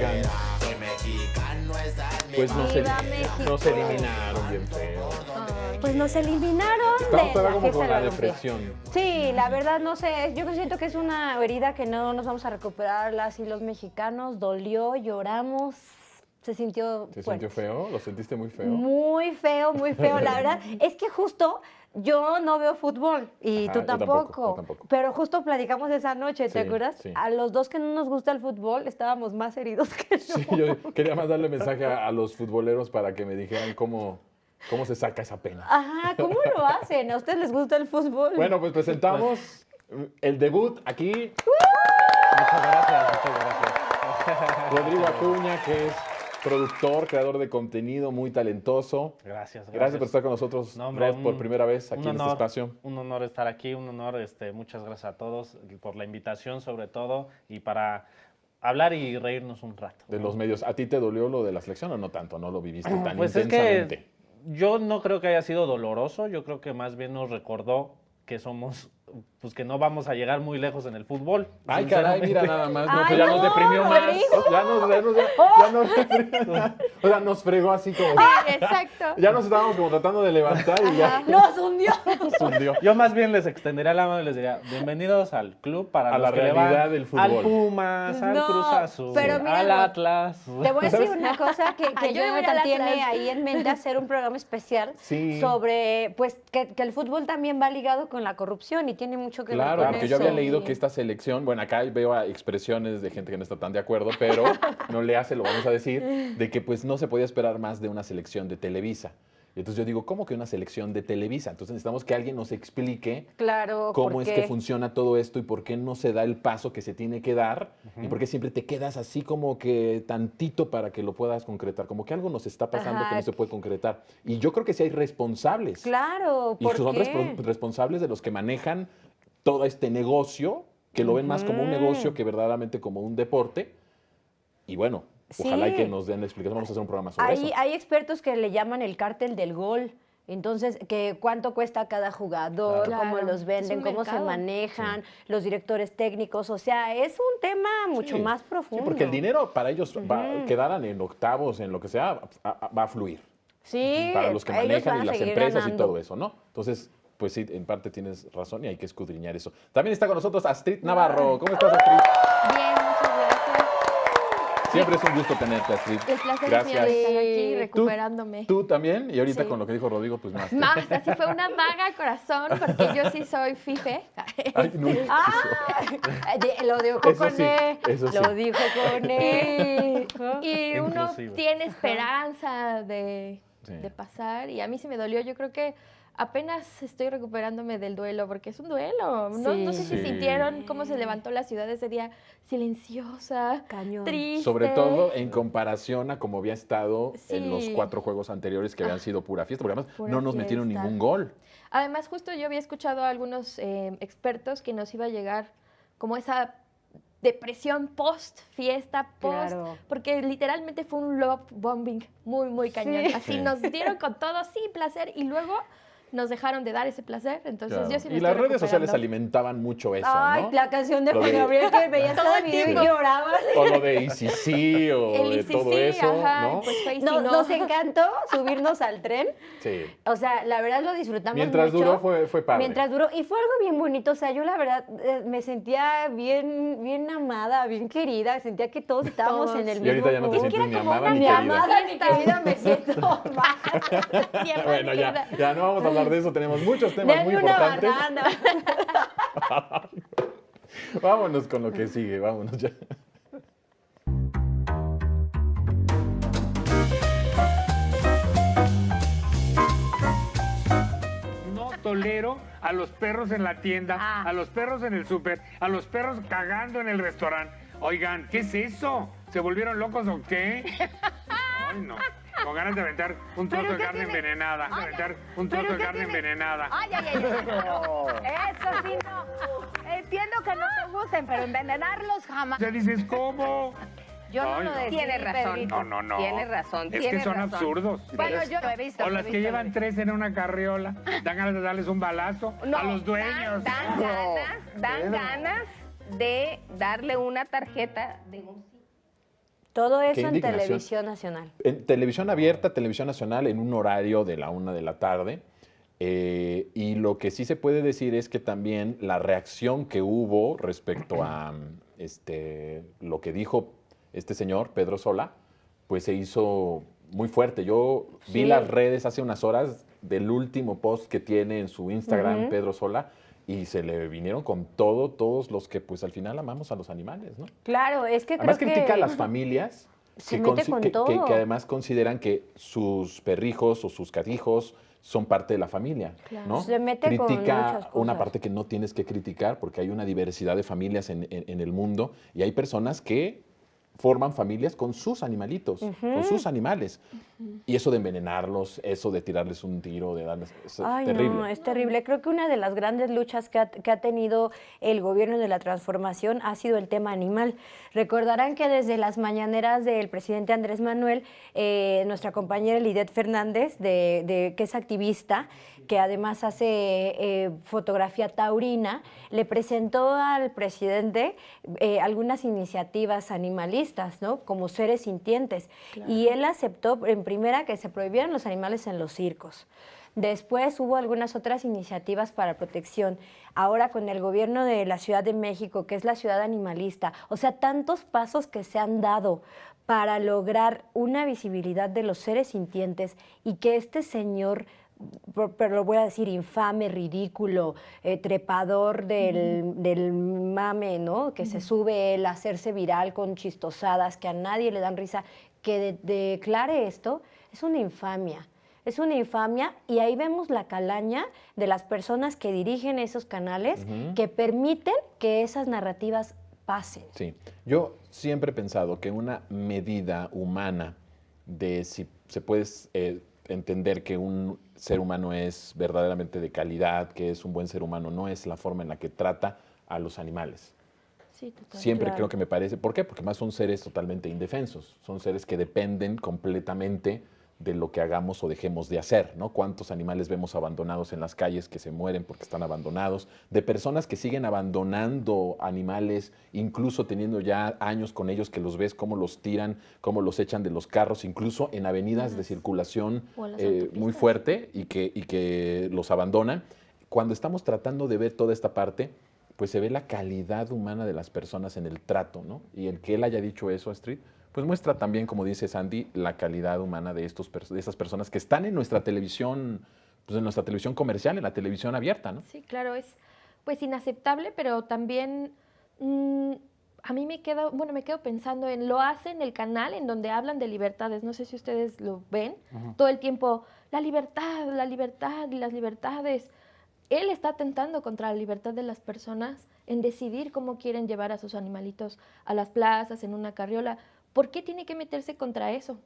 Oigan, pues nos eliminaron bien feo. Pues nos eliminaron Estamos todavía como fiesta con de la balompié. depresión. Sí, la verdad no sé, yo siento que es una herida que no nos vamos a recuperar así los mexicanos, dolió, lloramos, se sintió ¿Te fuerte. sintió feo? ¿Lo sentiste muy feo? Muy feo, la verdad es que justo yo no veo fútbol y Ajá, tú yo tampoco, tampoco. pero justo platicamos esa noche, ¿te Sí, acuerdas? sí. A los dos que no nos gusta el fútbol estábamos más heridos que no. Sí, yo quería mandarle mensaje a los futboleros para que me dijeran cómo se saca esa pena. Ajá, ¿cómo lo hacen? ¿A ustedes les gusta el fútbol? Bueno, pues presentamos el debut aquí. Muchas gracias. Rodrigo Acuña, que es productor, creador de contenido, muy talentoso. Gracias. Gracias por estar con nosotros, No, hombre, Rod, por primera vez aquí en este espacio. Un honor estar aquí, un honor, muchas gracias a todos por la invitación sobre todo y para hablar y reírnos un rato. De ¿no? los medios. ¿A ti te dolió lo de la selección o no tanto? ¿No lo viviste tan Pues es intensamente? que yo no creo que haya sido doloroso, yo creo que más bien nos recordó que somos, pues que no vamos a llegar muy lejos en el fútbol. Ay, caray, mira nada más. No, Ay, pues ya nos no, deprimió más. Rodrigo. O sea, nos fregó así como... Exacto. Ya nos estábamos como tratando de levantar y ya ¡Nos hundió! nos hundió. Yo más bien les extendería la mano y les diría, bienvenidos al club para A los la que le van realidad del fútbol. al Pumas, al No, Cruz Azul, pero mira, al Atlas. Te voy a decir una cosa que Yo me voy Jonathan al tiene Atlas. ahí en mente hacer un programa especial Sí. sobre pues que el fútbol también va ligado con la corrupción y tiene mucho que ver Claro, con porque eso. yo había leído que esta selección, bueno, acá veo a expresiones de gente que no está tan de acuerdo, pero no le hace, lo vamos a decir, de que pues no se podía esperar más de una selección de Televisa. Y entonces yo digo, ¿cómo que una selección de Televisa? Entonces necesitamos que alguien nos explique Claro, cómo ¿por es qué? que funciona todo esto y por qué no se da el paso que se tiene que dar y por qué siempre te quedas así como que tantito para que lo puedas concretar, como que algo nos está pasando Ajá. que no se puede concretar. Y yo creo que sí hay responsables. Claro, Y ¿por son qué? responsables de los que manejan todo este negocio, que lo ven más como un negocio que verdaderamente como un deporte. Y bueno, ojalá y Sí. que nos den la explicación. Vamos a hacer un programa sobre eso. Hay expertos que le llaman el cártel del gol. Entonces, que cuánto cuesta cada jugador, Claro. cómo los venden, Es un cómo se mercado. manejan, los directores técnicos. O sea, es un tema mucho Sí. más Sí, profundo. porque el dinero para ellos quedaran en octavos, en lo que sea, va a fluir. Sí, Para los que ellos manejan van y a las seguir empresas y ganando. todo eso, ¿no? Entonces, pues sí, en parte tienes razón y hay que escudriñar eso. También está con nosotros Astrid Navarro. ¿Cómo estás, Astrid? Bien, muchas gracias. Siempre es un gusto tenerte, Astrid. El placer es mío Gracias. de estar aquí ¿Tú- recuperándome. Tú también, y ahorita Sí. con lo que dijo Rodrigo, pues más. Más, así fue una vaga al corazón, porque yo sí soy fife. Ay, no. Lo dijo Eso con sí, él. eso sí. Lo dijo con él. Y uno Inclusive. tiene esperanza de Sí. pasar. Y a mí se me dolió. Yo creo que apenas estoy recuperándome del duelo, porque es un duelo. No sé si Sí. sintieron cómo se levantó la ciudad ese día, silenciosa, Cañón. triste. Sobre todo en comparación a cómo había estado en los Sí. 4 juegos anteriores que habían sido pura fiesta, porque además Pura no nos metieron fiesta. ningún gol. Además, justo yo había escuchado a algunos expertos que nos iba a llegar como esa depresión post fiesta, post, Claro. porque literalmente fue un love bombing muy, muy cañón. Sí. Así Sí. nos dieron con todo, sí, placer, y luego nos dejaron de dar ese placer. Entonces Claro. yo sí me Y las estoy redes sociales recuperando. alimentaban mucho eso, Ay, ¿no? la canción de Lo Juan de- Gabriel que veías Todo cada el video y tiempo. llorabas. O lo de ICC o El de ICC, todo eso, ajá, ¿no? pues fue No, ICC, no. nos encantó subirnos al tren. Sí. O sea, la verdad lo disfrutamos Mientras mucho. duró fue padre. Mientras duró. Y fue algo bien bonito. O sea, yo la verdad me sentía bien amada, bien querida. Sentía que todos estábamos Todos. en el Y mismo ahorita ya no te mood. sientes ni como amada una ni Ni querida. amada ni querida me siento mal. Siempre Bueno, querida. ya no vamos a hablar de eso, tenemos muchos temas muy Denme una importantes. banana. Vámonos con lo que sigue, vámonos ya. No tolero a los perros en la tienda, Ah. a los perros en el súper, a los perros cagando en el restaurante. Oigan, ¿qué es eso? ¿Se volvieron locos o qué? Ay, no. Con ganas de aventar un trozo ¿Pero de qué carne tiene? envenenada. Ay, Aventar un ¿pero trozo de qué carne tiene? envenenada. Ay, ay, ay. Eso sí, no. Entiendo que no te gusten, pero envenenarlos jamás. Ya dices, ¿cómo? Yo no Ay, lo no. decía. Tiene razón. No. Tiene razón, Es que tiene son razón. absurdos. Bueno, yo lo he visto. O lo he las que visto, llevan lo he 3 en una carriola. Dan ganas de darles un balazo No, a los dueños. Dan ganas de darle una tarjeta de un sí. Todo Qué eso en indignación. Televisión Nacional. En televisión abierta, televisión nacional, en un horario de la 1 de la tarde. Y lo que sí se puede decir es que también la reacción que hubo respecto a lo que dijo este señor, Pedro Sola, pues se hizo muy fuerte. Yo vi Sí. las redes hace unas horas del último post que tiene en su Instagram, Ujú. Pedro Sola, y se le vinieron con todo, todos los que pues al final amamos a los animales, ¿no? Claro, es que Además creo critica que a las familias se que, mete con todo. que además consideran que sus perrijos o sus catijos son parte de la familia, Claro. ¿no? Se mete con Critica muchas una cosas. parte que no tienes que criticar porque hay una diversidad de familias en el mundo y hay personas que forman familias con sus animalitos, con sus animales. Y eso de envenenarlos, eso de tirarles un tiro, de darles... Es Ay, terrible. no, es terrible. Creo que una de las grandes luchas que ha tenido el gobierno de la transformación ha sido el tema animal. Recordarán que desde las mañaneras del presidente Andrés Manuel, nuestra compañera Lidet Fernández, que es activista, que además hace fotografía taurina, le presentó al presidente algunas iniciativas animalistas, ¿no? Como seres sintientes. Y él aceptó, en primera, que se prohibieran los animales en los circos. Después hubo algunas otras iniciativas para protección. Ahora con el gobierno de la Ciudad de México, que es la ciudad animalista. O sea, tantos pasos que se han dado para lograr una visibilidad de los seres sintientes y que este señor, pero lo voy a decir, infame, ridículo, trepador del mame, ¿no? Que se sube él a hacerse viral con chistosadas que a nadie le dan risa, que declare esto, es una infamia. Es una infamia y ahí vemos la calaña de las personas que dirigen esos canales que permiten que esas narrativas pasen. Sí, yo siempre he pensado que una medida humana de si se puede entender que un ser humano es verdaderamente de calidad, que es un buen ser humano, no es la forma en la que trata a los animales. Sí, total. Siempre Claro. creo que me parece, ¿por qué? Porque más son seres totalmente indefensos, son seres que dependen completamente de lo que hagamos o dejemos de hacer, ¿no? ¿Cuántos animales vemos abandonados en las calles que se mueren porque están abandonados? De personas que siguen abandonando animales, incluso teniendo ya años con ellos, que los ves cómo los tiran, cómo los echan de los carros, incluso en avenidas de circulación O en las muy autopistas. fuerte y que los abandonan. Cuando estamos tratando de ver toda esta parte, pues se ve la calidad humana de las personas en el trato, ¿no? Y el que él haya dicho eso, Astrid, pues muestra también, como dice Sandy, la calidad humana de esas personas que están en nuestra televisión, pues en nuestra televisión comercial, en la televisión abierta, ¿no? Sí, claro, es pues inaceptable, pero también a mí me quedo pensando en, lo hacen el canal en donde hablan de libertades, no sé si ustedes lo ven, todo el tiempo, la libertad y las libertades. Él está atentando contra la libertad de las personas en decidir cómo quieren llevar a sus animalitos a las plazas, en una carriola. ¿Por qué tiene que meterse contra eso?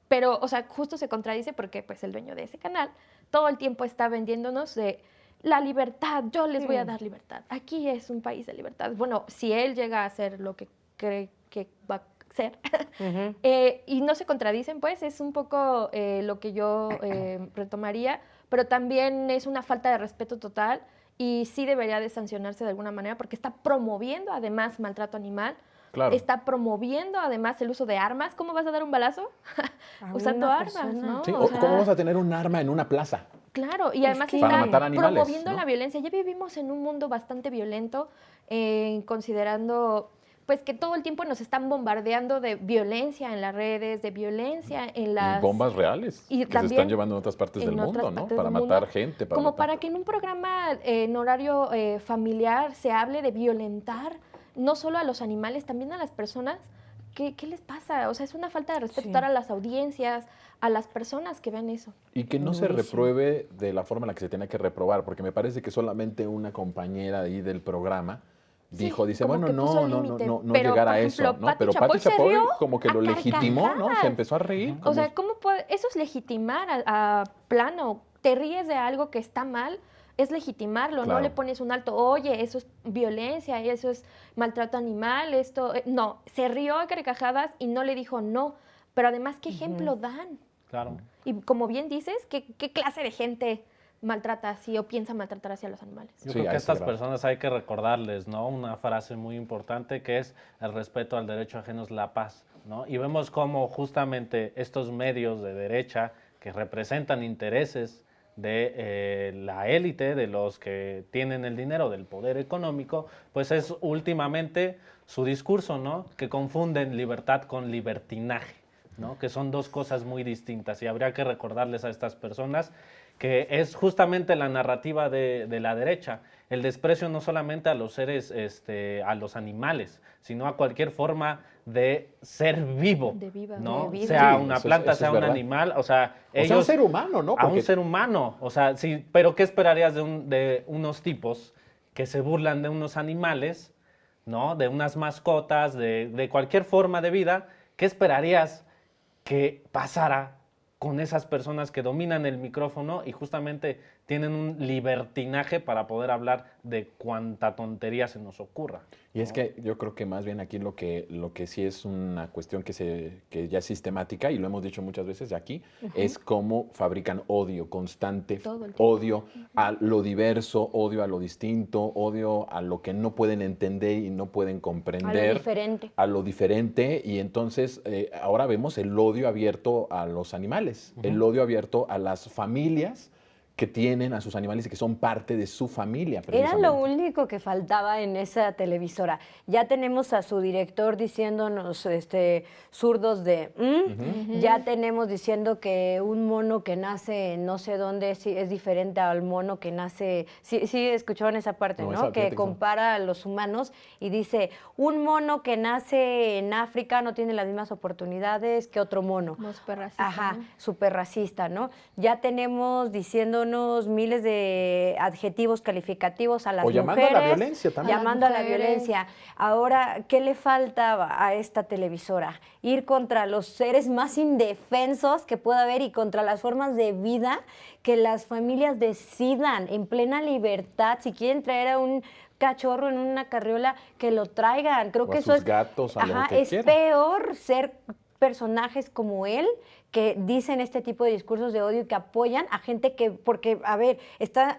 Pero, o sea, justo se contradice porque pues el dueño de ese canal todo el tiempo está vendiéndonos de la libertad, yo les voy a dar libertad. Aquí es un país de libertad. Bueno, si él llega a hacer lo que cree que va a ser, y no se contradicen, pues es un poco lo que yo retomaría, pero también es una falta de respeto total y sí debería de sancionarse de alguna manera porque está promoviendo además maltrato animal. Claro. Está promoviendo además el uso de armas. ¿Cómo vas a dar un balazo? A Usando una armas, persona. ¿no? Sí, O sea, ¿cómo vamos a tener un arma en una plaza? claro, y además que- Para está matar animales, promoviendo ¿no? la violencia. Ya vivimos en un mundo bastante violento, considerando pues que todo el tiempo nos están bombardeando de violencia en las redes, de violencia en las... Y bombas reales y que se también están llevando en otras partes del en otras mundo, ¿no? partes Para del matar mundo, gente. como matar- para que en un programa en horario familiar se hable de violentar no solo a los animales, también a las personas. ¿Qué les pasa? O sea, es una falta de respeto Sí. a las audiencias, a las personas que vean eso. Y que no se Durísimo. repruebe de la forma en la que se tiene que reprobar, porque me parece que solamente una compañera ahí del programa dijo, dice, como bueno, que puso no límite. no Pero, llegar por a ejemplo, eso, ¿no? Pati Pero Chapoy Pati se Chapoy rió como que a lo legitimó, ¿no? carcajadas. Se empezó a reír. O como- sea, ¿cómo puede? Eso es legitimar a plano. Te ríes de algo que está mal, es legitimarlo, no Claro. le pones un alto, oye, eso es violencia, eso es maltrato animal, esto... no, se rió a carcajadas y no le dijo no. Pero además, ¿qué ejemplo dan? Claro. Y como bien dices, ¿qué clase de gente maltrata así o piensa maltratar hacia los animales? Yo Sí, creo a que a ese estas grado. personas hay que recordarles, ¿no? Una frase muy importante que es el respeto al derecho ajeno es la paz. ¿no? Y vemos cómo justamente estos medios de derecha que representan intereses de la élite, de los que tienen el dinero, del poder económico, pues es últimamente su discurso, ¿no? Que confunden libertad con libertinaje, ¿no? Que son dos cosas muy distintas y habría que recordarles a estas personas que es justamente la narrativa de la derecha, el desprecio no solamente a los seres, a los animales, sino a cualquier forma de ser vivo, De viva. ¿no? De vida. Sea Sí, una eso planta, es sea un verdad. animal, o sea, O sea, un ser humano, ¿no? a un Porque ser humano, o sea, sí, pero ¿qué esperarías de unos tipos que se burlan de unos animales, ¿no? De unas mascotas, de cualquier forma de vida? ¿Qué esperarías que pasara con esas personas que dominan el micrófono y justamente tienen un libertinaje para poder hablar de cuánta tontería se nos ocurra? Y es que yo creo que más bien aquí lo que sí es una cuestión que ya es sistemática, y lo hemos dicho muchas veces aquí, es cómo fabrican odio constante, Todo el tiempo. odio a lo diverso, odio a lo distinto, odio a lo que no pueden entender y no pueden comprender. diferente. A lo diferente, y entonces ahora vemos el odio abierto a los animales, el odio abierto a las familias que tienen a sus animales y que son parte de su familia. Era lo precisamente. único que faltaba en esa televisora. Ya tenemos a su director diciéndonos zurdos de ya tenemos diciendo que un mono que nace en no sé dónde es diferente al mono que nace. Sí, escucharon esa parte, No, ¿no? esa, fíjate Que que compara a los humanos y dice, un mono que nace en África no tiene las mismas oportunidades que otro mono. Como súper racista, Ajá, ¿no? súper racista, ¿no? Ya tenemos diciéndonos miles de adjetivos calificativos a las O mujeres. llamando a la violencia también. Llamando a la Mujeres. violencia. Ahora, ¿qué le faltaba a esta televisora? Ir contra los seres más indefensos que pueda haber y contra las formas de vida que las familias decidan en plena libertad. Si quieren traer a un cachorro en una carriola, que lo traigan. Creo O que a eso sus es... gatos, a lo Ajá, que es quieran. peor ser personajes como él que dicen este tipo de discursos de odio y que apoyan a gente que, porque, a ver,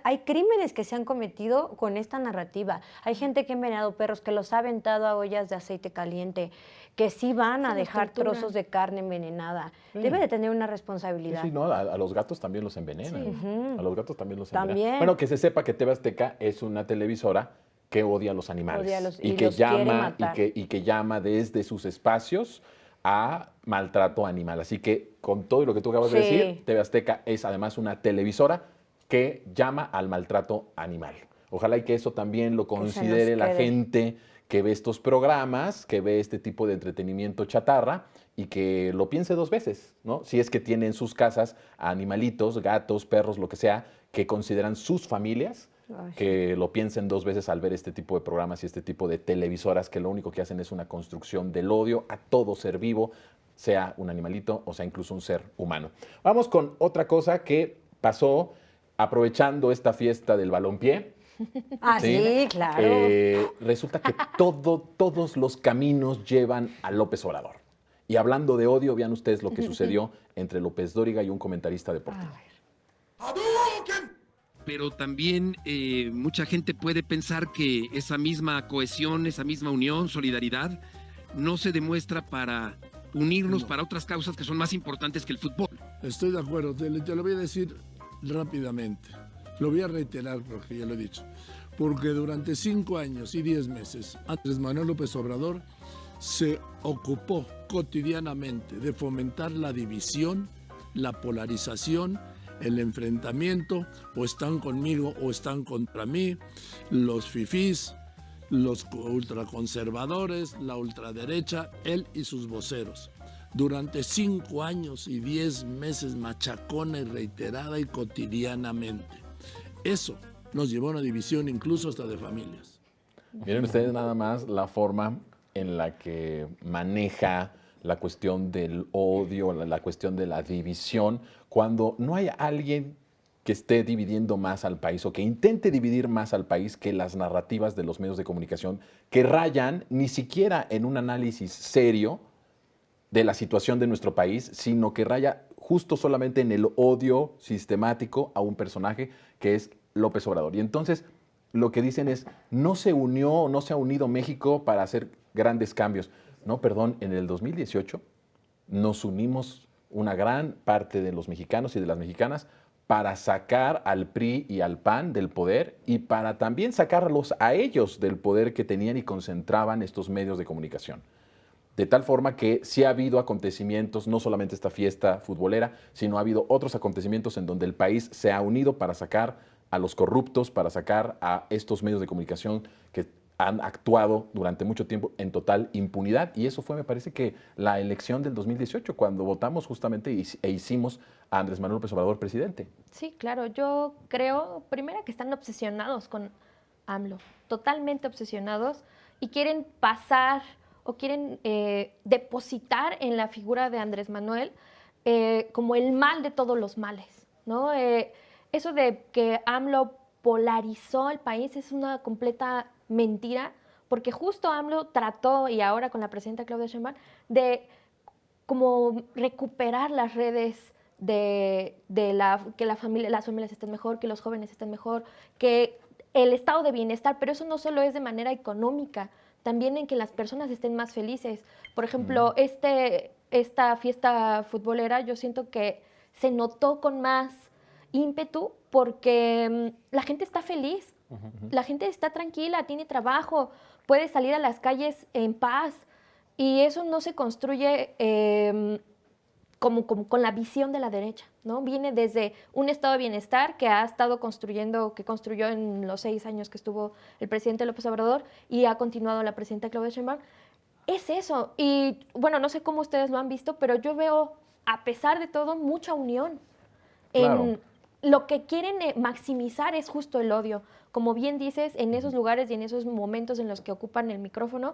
hay crímenes que se han cometido con esta narrativa. Hay gente que ha envenenado perros, que los ha aventado a ollas de aceite caliente, que sí van a Sí, los dejar torturan. trozos de carne envenenada. Sí. Debe de tener una Sí, responsabilidad. sí, no, a los gatos también los envenenan. Sí. A los gatos también los También. envenenan. Bueno, que se sepa que TV Azteca es una televisora que odia a los animales Odia a los- y y que los quiere llama matar. y que llama desde sus espacios a maltrato animal. Así que con todo lo que tú acabas de Sí. decir, TV Azteca es además una televisora que llama al maltrato animal. Ojalá y que eso también lo se nos considere la quede. gente que ve estos programas, que ve este tipo de entretenimiento chatarra y que lo piense dos veces, ¿no? Si es que tiene en sus casas a animalitos, gatos, perros, lo que sea, que consideran sus familias, Ay, que lo piensen dos veces al ver este tipo de programas y este tipo de televisoras que lo único que hacen es una construcción del odio a todo ser vivo, sea un animalito o sea incluso un ser humano. Vamos con otra cosa que pasó aprovechando esta fiesta del balompié. Ah, sí, claro. Resulta que todos los caminos llevan a López Obrador. Y hablando de odio, vean ustedes lo que sucedió entre López Dóriga y un comentarista deportivo. Pero también mucha gente puede pensar que esa misma cohesión, esa misma unión, solidaridad, no se demuestra para unirnos para otras causas que son más importantes que el fútbol. Estoy de acuerdo, te lo voy a decir rápidamente. Lo voy a reiterar porque ya lo he dicho. Porque durante 5 años y 10 meses, Andrés Manuel López Obrador se ocupó cotidianamente de fomentar la división, la polarización, el enfrentamiento, o están conmigo o están contra mí, los fifís, los ultraconservadores, la ultraderecha, él y sus voceros. Durante 5 años y 10 meses machacona y reiterada y cotidianamente. Eso nos llevó a una división incluso hasta de familias. Miren ustedes nada más la forma en la que maneja la cuestión del odio, la cuestión de la división, cuando no hay alguien que esté dividiendo más al país o que intente dividir más al país que las narrativas de los medios de comunicación que rayan ni siquiera en un análisis serio de la situación de nuestro país, sino que raya justo solamente en el odio sistemático a un personaje que es López Obrador. Y entonces lo que dicen es, no se unió o no se ha unido México para hacer grandes cambios. No, perdón, en el 2018 nos unimos una gran parte de los mexicanos y de las mexicanas para sacar al PRI y al PAN del poder y para también sacarlos a ellos del poder que tenían y concentraban estos medios de comunicación. De tal forma que sí ha habido acontecimientos, no solamente esta fiesta futbolera, sino ha habido otros acontecimientos en donde el país se ha unido para sacar a los corruptos, para sacar a estos medios de comunicación que han actuado durante mucho tiempo en total impunidad. Y eso fue, me parece que, la elección del 2018, cuando votamos justamente e hicimos a Andrés Manuel López Obrador presidente. Sí, claro, yo creo, primero, que están obsesionados con AMLO, totalmente obsesionados, y quieren pasar o quieren depositar en la figura de Andrés Manuel como el mal de todos los males, ¿no? Eso de que AMLO polarizó el país es una completa mentira, porque justo AMLO trató, y ahora con la presidenta Claudia Sheinbaum, de como recuperar las redes que las familias estén mejor, que los jóvenes estén mejor, que el estado de bienestar, pero eso no solo es de manera económica, también en que las personas estén más felices. Por ejemplo, esta fiesta futbolera, yo siento que se notó con más ímpetu porque la gente está feliz, la gente está tranquila, tiene trabajo, puede salir a las calles en paz, y eso no se construye como con la visión de la derecha, ¿no? Viene desde un estado de bienestar que ha estado construyendo, que construyó en los 6 años que estuvo el presidente López Obrador y ha continuado la presidenta Claudia Sheinbaum. Es eso. Y bueno, no sé cómo ustedes lo han visto, pero yo veo, a pesar de todo, mucha unión. Claro. Lo que quieren maximizar es justo el odio. Como bien dices, en esos lugares y en esos momentos en los que ocupan el micrófono,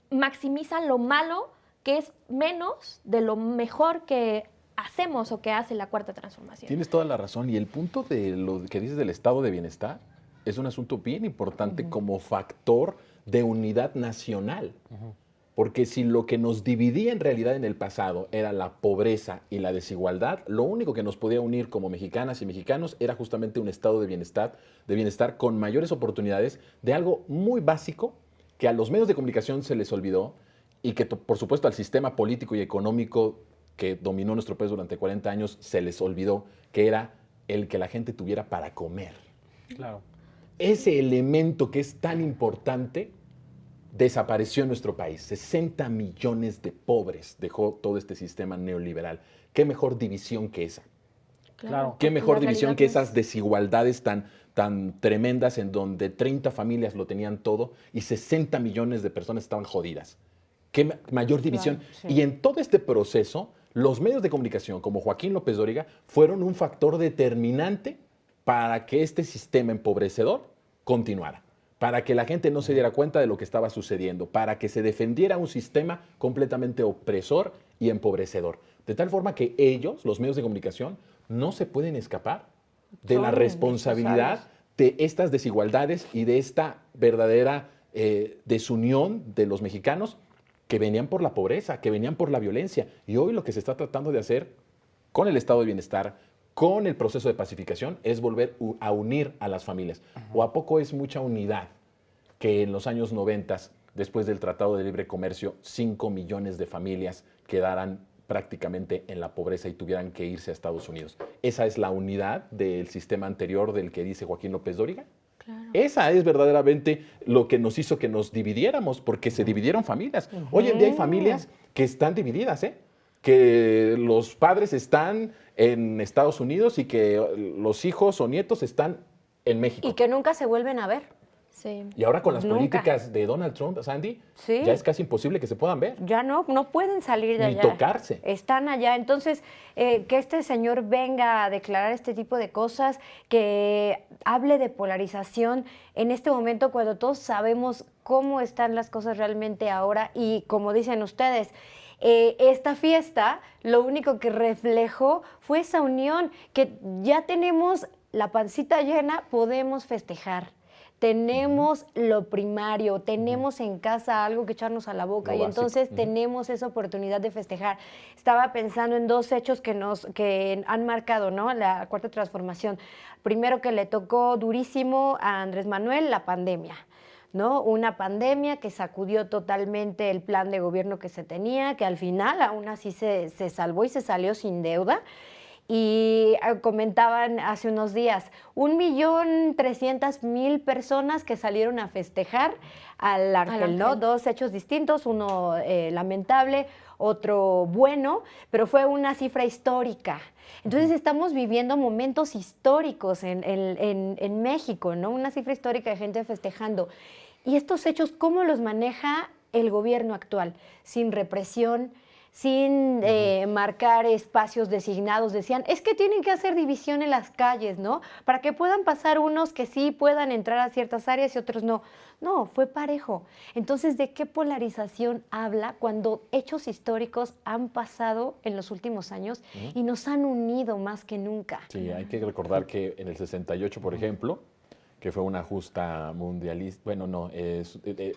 maximizan lo malo, que es menos de lo mejor que hacemos o que hace la Cuarta Transformación. Tienes toda la razón. Y el punto de lo que dices del estado de bienestar es un asunto bien importante como factor de unidad nacional. Porque si lo que nos dividía en realidad en el pasado era la pobreza y la desigualdad, lo único que nos podía unir como mexicanas y mexicanos era justamente un estado de bienestar con mayores oportunidades de algo muy básico que a los medios de comunicación se les olvidó y que, por supuesto, al sistema político y económico que dominó nuestro país durante 40 años se les olvidó, que era el que la gente tuviera para comer. Claro. Ese elemento que es tan importante desapareció en nuestro país. 60 millones de pobres dejó todo este sistema neoliberal. ¿Qué mejor división que esa? Claro. ¿Qué mejor La división realidad que es- esas desigualdades tan tremendas en donde 30 familias lo tenían todo y 60 millones de personas estaban jodidas? ¿Qué mayor división? Claro, sí. Y en todo este proceso, los medios de comunicación, como Joaquín López Dóriga, fueron un factor determinante para que este sistema empobrecedor continuara, para que la gente no se diera cuenta de lo que estaba sucediendo, para que se defendiera un sistema completamente opresor y empobrecedor. De tal forma que ellos, los medios de comunicación, no se pueden escapar de la Son responsabilidad de estas desigualdades y de esta verdadera desunión de los mexicanos que venían por la pobreza, que venían por la violencia. Y hoy lo que se está tratando de hacer con el estado de bienestar, con el proceso de pacificación, es volver a unir a las familias. ¿O a poco es mucha unidad que en los años 90, después del Tratado de Libre Comercio, 5 millones de familias quedaran prácticamente en la pobreza y tuvieran que irse a Estados Unidos? ¿Esa es la unidad del sistema anterior del que dice Joaquín López Dóriga? Claro. Esa es verdaderamente lo que nos hizo que nos dividiéramos, porque se dividieron familias. Hoy en día hay familias que están divididas, que los padres están en Estados Unidos y que los hijos o nietos están en México. Y que nunca se vuelven a ver. Sí. Y ahora con las Nunca. políticas de Donald Trump, Sandy, Sí. ya es casi imposible que se puedan ver. Ya no pueden salir de Ni allá. tocarse. Están allá. Entonces, que este señor venga a declarar este tipo de cosas, que hable de polarización en este momento cuando todos sabemos cómo están las cosas realmente ahora y como dicen ustedes, esta fiesta lo único que reflejó fue esa unión, que ya tenemos la pancita llena, podemos festejar. Tenemos lo primario, tenemos en casa algo que echarnos a la boca Lo y básico. entonces tenemos esa oportunidad de festejar. Estaba pensando en 2 hechos que han marcado, ¿no?, la Cuarta Transformación. Primero, que le tocó durísimo a Andrés Manuel la pandemia. ¿no? Una pandemia que sacudió totalmente el plan de gobierno que se tenía, que al final aún así se salvó y se salió sin deuda. Y comentaban hace unos días, 1.300.000 personas que salieron a festejar al Ángel, ¿no? Dos hechos distintos, uno lamentable, otro bueno, pero fue una cifra histórica. Entonces estamos viviendo momentos históricos en México, ¿no? Una cifra histórica de gente festejando. Y estos hechos, ¿cómo los maneja el gobierno actual? Sin represión, sin marcar espacios designados. Decían, es que tienen que hacer división en las calles, ¿no? Para que puedan pasar unos que sí puedan entrar a ciertas áreas y otros no. No, fue parejo. Entonces, ¿de qué polarización habla cuando hechos históricos han pasado en los últimos años y nos han unido más que nunca? Sí, hay que recordar que en el 68, por ejemplo, que fue una justa mundialista, bueno, no,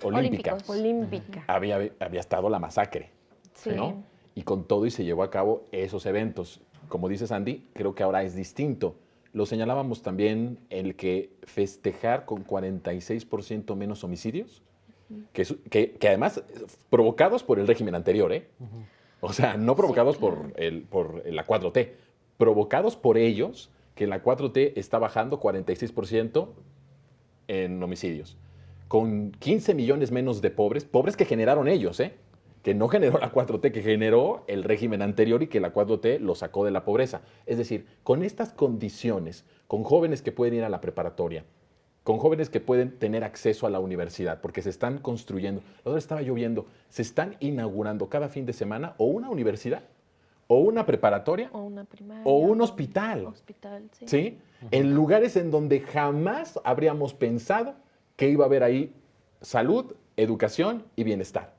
olímpica. Olímpica. Había estado la masacre. Sí. ¿No? Y con todo y se llevó a cabo esos eventos. Como dice Sandy, creo que ahora es distinto. Lo señalábamos también el que festejar con 46% menos homicidios, que además provocados por el régimen anterior, ¿eh? O sea, no provocados por la 4T, provocados por ellos, que la 4T está bajando 46% en homicidios, con 15 millones menos de pobres que generaron ellos, ¿eh? Que no generó la 4T, que generó el régimen anterior y que la 4T lo sacó de la pobreza. Es decir, con estas condiciones, con jóvenes que pueden ir a la preparatoria, con jóvenes que pueden tener acceso a la universidad, porque se están construyendo, la otra vez estaba lloviendo, se están inaugurando cada fin de semana o una universidad, o una preparatoria, O una primaria. o un hospital. Hospital, sí. ¿Sí? En lugares en donde jamás habríamos pensado que iba a haber ahí salud, educación y bienestar.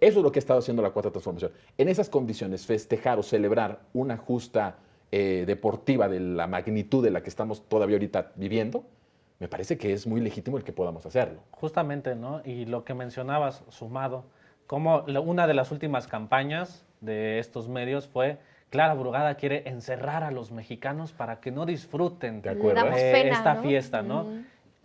Eso es lo que ha estado haciendo la Cuarta Transformación. En esas condiciones, festejar o celebrar una justa deportiva de la magnitud de la que estamos todavía ahorita viviendo, me parece que es muy legítimo el que podamos hacerlo. Justamente, ¿no? Y lo que mencionabas, sumado, como una de las últimas campañas de estos medios fue: Clara Brugada quiere encerrar a los mexicanos para que no disfruten ¿De acuerdo? Damos pena, esta ¿no? fiesta, ¿no?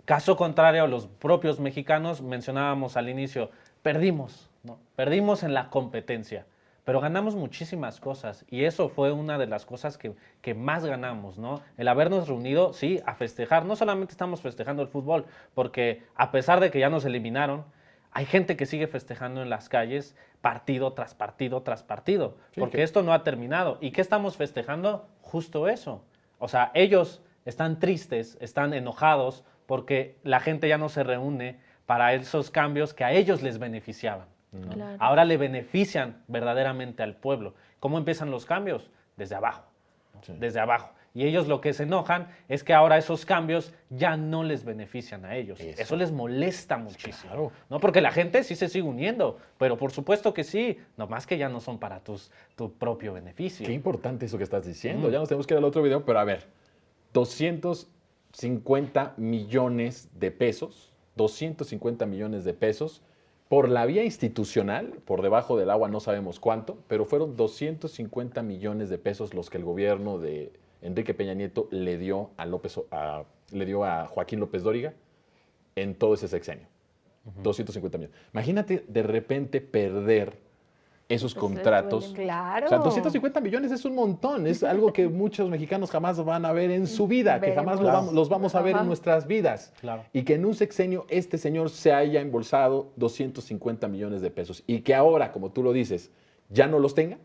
Caso contrario, los propios mexicanos, mencionábamos al inicio, perdimos, ¿no? Perdimos en la competencia, pero ganamos muchísimas cosas y eso fue una de las cosas que más ganamos, ¿no? El habernos reunido, sí, a festejar. No solamente estamos festejando el fútbol, porque a pesar de que ya nos eliminaron, hay gente que sigue festejando en las calles partido tras partido tras partido, Sí, porque que- esto no ha terminado. ¿Y qué estamos festejando? Justo eso. O sea, ellos están tristes, están enojados porque la gente ya no se reúne para esos cambios que a ellos les beneficiaban. ¿no? Claro. Ahora le benefician verdaderamente al pueblo. ¿Cómo empiezan los cambios? Desde abajo, ¿no? Sí. Desde abajo. Y ellos lo que se enojan es que ahora esos cambios ya no les benefician a ellos. Eso les molesta muchísimo. Claro. ¿no? Porque la gente sí se sigue uniendo, pero por supuesto que sí, nomás que ya no son para tu propio beneficio. Qué importante eso que estás diciendo. Ya nos tenemos que ir al otro video, pero a ver, 250 millones de pesos, 250 millones de pesos, por la vía institucional, por debajo del agua no sabemos cuánto, pero fueron 250 millones de pesos los que el gobierno de Enrique Peña Nieto le dio a Joaquín López Dóriga en todo ese sexenio. 250 millones. Imagínate de repente perder esos Pues contratos. Claro. O sea, 250 millones es un montón, es algo que muchos mexicanos jamás van a ver en su vida, que jamás los vamos a ver en nuestras vidas. Claro. Y que en un sexenio este señor se haya embolsado 250 millones de pesos y que ahora, como tú lo dices, ya no los tenga.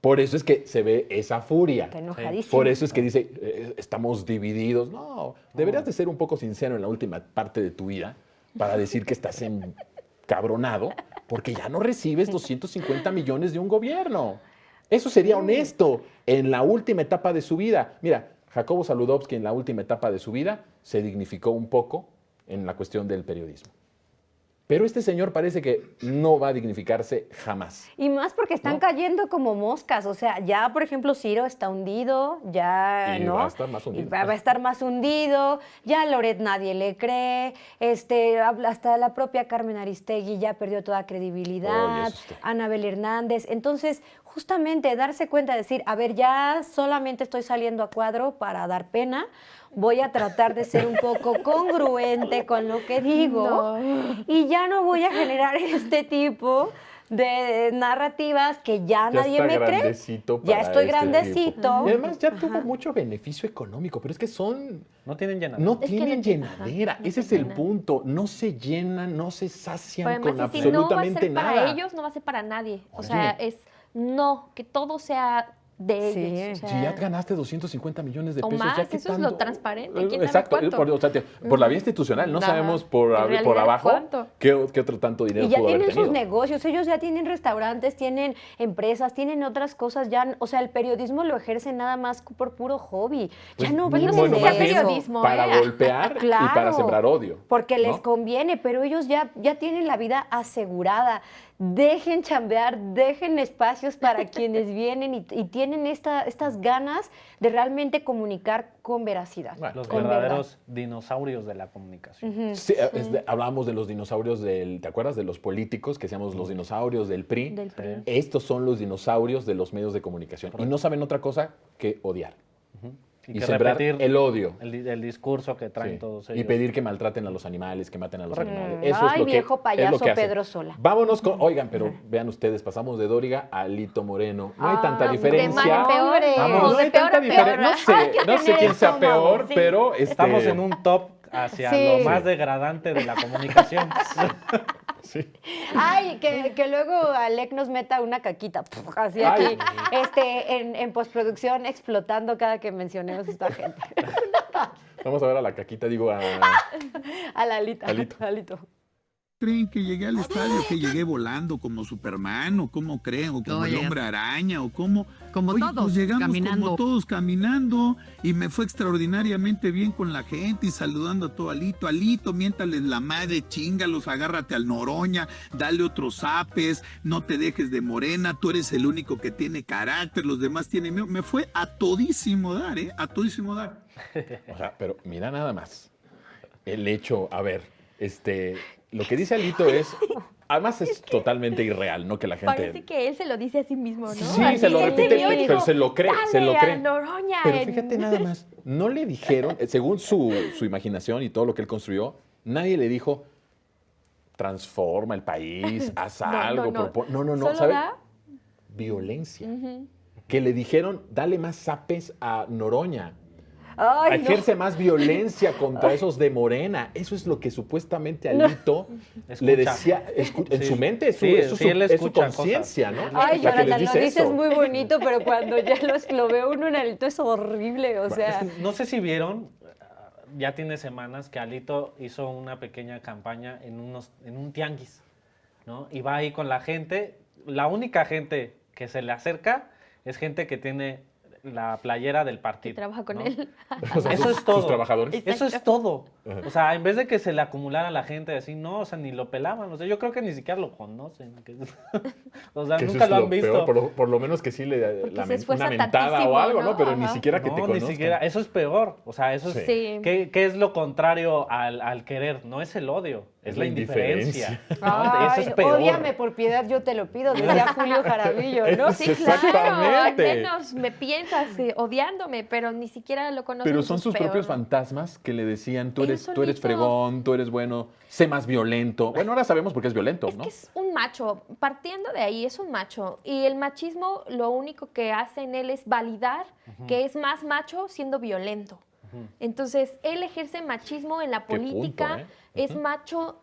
Por eso es que se ve esa furia. Está enojadísimo. Por eso es que dice, estamos divididos. No, deberías de ser un poco sincero en la última parte de tu vida para decir que estás encabronado porque ya no recibes 250 millones de un gobierno. Eso sería honesto en la última etapa de su vida. Mira, Jacobo Saludowski en la última etapa de su vida se dignificó un poco en la cuestión del periodismo. Pero este señor parece que no va a dignificarse jamás. Y más porque están cayendo como moscas. O sea, ya, por ejemplo, Ciro está hundido, ya, Y ¿no? va a estar más hundido. Y va a estar más hundido. Ya a Loret nadie le cree. Hasta la propia Carmen Aristegui ya perdió toda credibilidad. Oye, eso está. Anabel Hernández. Entonces, justamente darse cuenta, decir, a ver, ya solamente estoy saliendo a cuadro para dar pena. Voy a tratar de ser un poco congruente con lo que digo y ya no voy a generar este tipo de narrativas que ya nadie está me cree. grandecito Ya para estoy este grandecito. tipo. Y además ya tuvo mucho beneficio económico, pero es que No tienen llenadera. no Es que tienen no- llenadera. ajá, no Ese se es el llenan. punto. No se llenan, no se sacian Pero con además, si no va a absolutamente ser nada. para ellos, no va a ser para nadie. O Oye. sea, que todo sea de Sí. ellos. O Si sea, ya ganaste 250 millones de o pesos, más, ya qué eso es tanto? lo transparente, ¿quién sabe Exacto, cuánto? por la vía institucional, no Ajá. sabemos En por realidad, abajo ¿cuánto? qué otro tanto dinero Y ya pudo haber tienen sus tenido. negocios, ellos ya tienen restaurantes, tienen empresas, tienen otras cosas, ya, o sea, el periodismo lo ejercen nada más por puro hobby. Pues, ya no bueno, viven más de bien eso. periodismo, para ¿eh? golpear y Claro, para sembrar odio. Porque les ¿no? conviene, pero ellos ya tienen la vida asegurada. Dejen chambear, dejen espacios para quienes vienen y tienen estas ganas de realmente comunicar con veracidad. Bueno, Los con verdaderos dinosaurios de la comunicación. verdad. Sí, hablábamos de los dinosaurios ¿te acuerdas? De los políticos, que decíamos los dinosaurios del PRI. Del PRI. Estos son los dinosaurios de los medios de comunicación. Y no saben otra cosa que odiar. Y que sembrar repetir el odio. el discurso que traen Sí. todos Y ellos. pedir que maltraten a los animales, que maten a los animales. Mm. Eso es Ay, lo que, viejo es lo payaso que hacen. Pedro Sola. Vámonos con, oigan, pero vean ustedes, pasamos de Dóriga a Lito Moreno. No hay tanta Ay, diferencia. de mal a peor. Hombre. Vamos, no de hay peor tanta a peor. diferencia. No sé, Hay que no sé tener quién sea estómago, peor, sí. pero Estamos en un top hacia Sí. lo más degradante de la comunicación. Sí. Ay, que luego Alec nos meta una caquita, así aquí, en postproducción explotando cada que mencionemos a esta gente. Vamos a ver a la caquita, digo a... A Lalita. Alito. Alito. ¿Creen que llegué al estadio, que llegué volando como Superman, o cómo creen, o como el hombre araña, o cómo... Como Oye, todos, pues llegamos caminando. como todos caminando, y me fue extraordinariamente bien con la gente, y saludando a todo Alito. Alito, miéntales la madre, chingalos, agárrate al Noroña, dale otros zapes, no te dejes de Morena, tú eres el único que tiene carácter, los demás tienen miedo. Me fue a todísimo dar, a todísimo dar. O sea, pero mira nada más. El hecho, a ver, lo que dice Alito es... Además es totalmente irreal, ¿no? Que la gente... Parece que él se lo dice a sí mismo, ¿no? Sí, Así, se lo él repite, vio y pero dijo, se lo cree, se lo "Dale cree". a Noroña Pero en- fíjate nada más, no le dijeron, según su imaginación y todo lo que él construyó, nadie le dijo, transforma el país, haz No, algo, no. no, Solo ¿sabe? da- Violencia. Que le dijeron, dale más zapes a Noroña. Ay, no. Ejerce más violencia contra esos de Morena. Eso es lo que supuestamente Alito le Escucha. decía en Sí. su mente, es su, Sí, es su- sí, él es su escucha conciencia, ¿no? Ay, La que les Yolanda, lo dice dices eso. muy bonito, pero cuando ya lo veo uno en Alito es horrible, o sea... No sé si vieron, ya tiene semanas que Alito hizo una pequeña campaña en un tianguis, ¿no? Y va ahí con la gente. La única gente que se le acerca es gente que tiene la playera del que partido. trabaja con ¿no? él. O sea, Eso sus- es todo. sus trabajadores. Eso es todo. O sea, en vez de que se le acumulara a la gente así, no, o sea, ni lo pelaban. O sea, yo creo que ni siquiera lo conocen. O sea, Que eso nunca es lo han visto. peor, por lo menos que sí le Porque la se esfuerza una mentada tantísimo, o algo, ¿no? ¿no? Pero ni Ajá. siquiera que te No, ni conozcan. siquiera. Eso es peor. O sea, eso es. Sí. ¿Qué es lo contrario al querer? No es el odio, es la indiferencia. ¿no? Ay, Eso es peor. ódiame por piedad, yo te lo pido, decía Julio Jaramillo, ¿no? Sí, Sí, claro, al exactamente. menos me piensas odiándome, pero ni siquiera lo conoces. Pero son eso sus es peor. propios fantasmas que le decían, tú Él eres solito. fregón, tú eres bueno, sé más violento. Bueno, ahora sabemos por qué es violento, Es ¿no? que es un macho, partiendo de ahí, es un macho. Y el machismo lo único que hace en él es validar que es más macho siendo violento. Entonces, él ejerce machismo en la Qué punto, política, ¿eh? es macho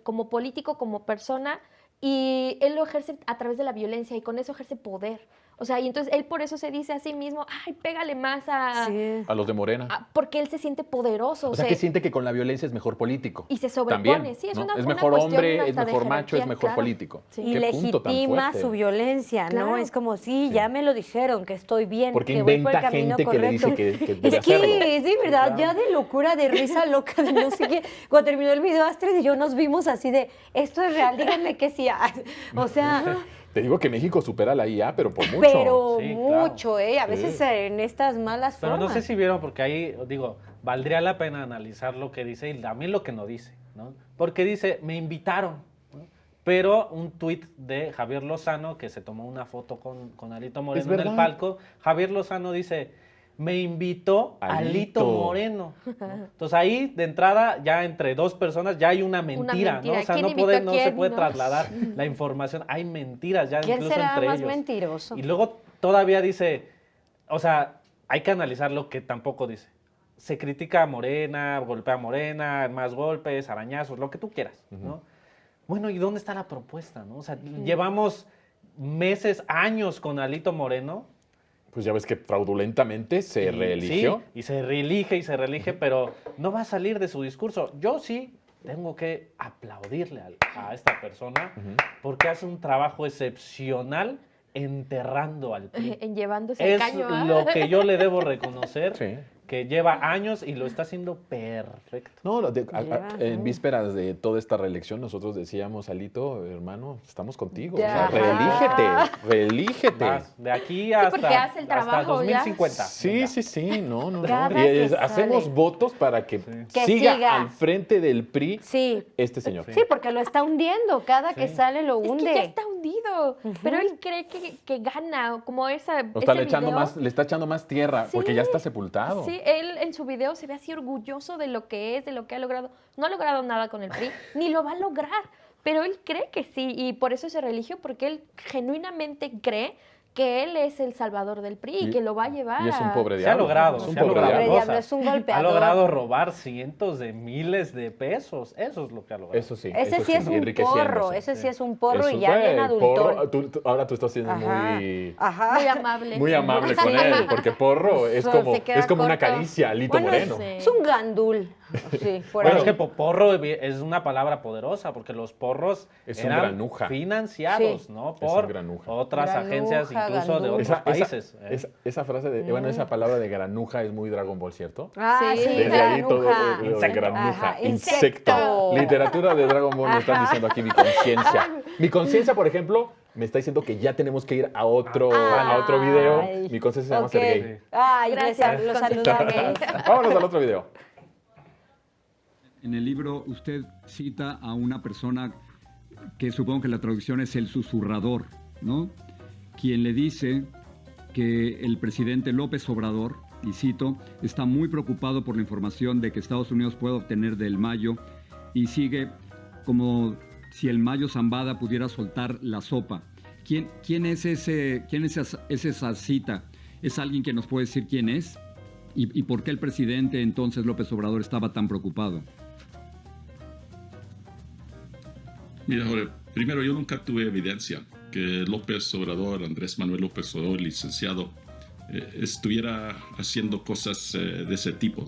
como político, como persona, y él lo ejerce a través de la violencia y con eso ejerce poder. O sea, y entonces él por eso se dice a sí mismo, ay, pégale más a los de Morena. porque él se siente poderoso. O sea, que siente que con la violencia es mejor político. Y se sobrepone, también, sí, es ¿no? una Es una mejor cuestión hombre, es hasta de mejor macho, es jerarquía, mejor claro. político. Sí. Y Qué punto tan legitima fuerte. su violencia, ¿no? Claro. Es como, sí, ya me lo dijeron, que estoy bien, Porque que voy por el inventa camino gente que le correcto. dice que debe Es que, hacerlo. sí, ¿verdad? Ya de locura, de risa loca, de no sé qué. Cuando terminó el video, Astrid y yo nos vimos así de, esto es real, díganme que sí. O sea, Te digo que México supera la IA, pero por mucho. pero Sí, claro. mucho, ¿eh? A veces en estas malas Pero formas. no sé si vieron, porque ahí, digo, valdría la pena analizar lo que dice y también lo que no dice, ¿no? Porque dice, me invitaron, ¿no? Pero un tuit de Javier Lozano, que se tomó una foto con Alito Moreno en el verdad. palco, Javier Lozano dice, me invitó Alito Moreno, ¿no? Entonces ahí, de entrada, ya entre dos personas, ya hay una mentira, ¿no? mentira. O sea, ¿Quién no, invitó a no se quién, puede no? trasladar la información. Hay mentiras ya ¿Quién incluso será entre más ellos. mentiroso? Y luego todavía dice, o sea, hay que analizar lo que tampoco dice. Se critica a Morena, golpea a Morena, más golpes, arañazos, lo que tú quieras, ¿no? Bueno, ¿y dónde está la propuesta, no? O sea, llevamos meses, años con Alito Moreno. Pues ya ves que fraudulentamente se reeligió. Sí, y se reelige, pero no va a salir de su discurso. Yo sí tengo que aplaudirle a esta persona porque hace un trabajo excepcional enterrando al PRI. En llevándose el Es caño. ¿ah? lo que yo le debo reconocer, Sí. que lleva años y lo está haciendo perfecto. No, Lleva, en vísperas de toda esta reelección nosotros decíamos, Alito, hermano, estamos contigo. O Ya. sea, reelígete. Vas, de aquí porque hasta, hace el hasta trabajo ya. 2050. Sí, Venga. sí, sí, no. Cada Y que hacemos sale. votos para que, Que siga, siga. al frente del PRI Sí, este señor. sí, porque lo está hundiendo. Cada que sale lo Es hunde. que ya está hundido, pero él cree que gana, como esa. O sea, ese video. le está echando más tierra, porque Sí, ya está sepultado. Sí, él en su video se ve así orgulloso de lo que es, de lo que ha logrado. No ha logrado nada con el PRI, ni lo va a lograr, pero él cree que sí, y por eso se religió, porque él genuinamente cree que él es el salvador del PRI y que lo va a llevar. Y es un pobre Se diablo. ha logrado, Es un se ha pobre logrado. Pobre diablo. diablo, es un Ha golpeador. logrado robar cientos de miles de pesos. Eso es lo que ha logrado. Eso sí. Ese eso sí es un enriqueciéndose. porro, ese sí es un porro Eso y ya fue, bien adultón. porro, ahora tú estás siendo Ajá, muy... ajá. Muy amable. Muy amable con Sí. él, porque porro es Se como, queda es como una corto. caricia a Alito Bueno, Moreno. Sí. Es un gandul. Sí, por Bueno, ahí. es que porro es una palabra poderosa porque los porros Es un eran granuja. financiados, Sí. ¿no? Es un Por granuja. otras Granuja, agencias, incluso de gandul. otros países. Esa frase de, bueno, esa palabra de granuja es muy Dragon Ball, ¿cierto? Ah, Sí. sí, Desde ahí todo granuja. lo de Insecto. granuja, Ajá, insecto. Literatura de Dragon Ball me están Ajá. diciendo aquí mi conciencia. Mi conciencia, por ejemplo, me está diciendo que ya tenemos que ir a otro video. Ay. Mi conciencia se llama Ok. Sergey. Ay, Gracias, lo conciencia. saludaré. Vámonos al otro video. En el libro usted cita a una persona que supongo que la traducción es el susurrador, ¿no? Quien le dice que el presidente López Obrador, y cito, está muy preocupado por la información de que Estados Unidos puede obtener del Mayo y sigue como si el Mayo Zambada pudiera soltar la sopa. ¿Quién es esa cita? ¿Es alguien que nos puede decir quién es? ¿Y por qué el presidente entonces López Obrador estaba tan preocupado? Mira, Jorge, primero yo nunca tuve evidencia que López Obrador, Andrés Manuel López Obrador, licenciado, estuviera haciendo cosas de ese tipo.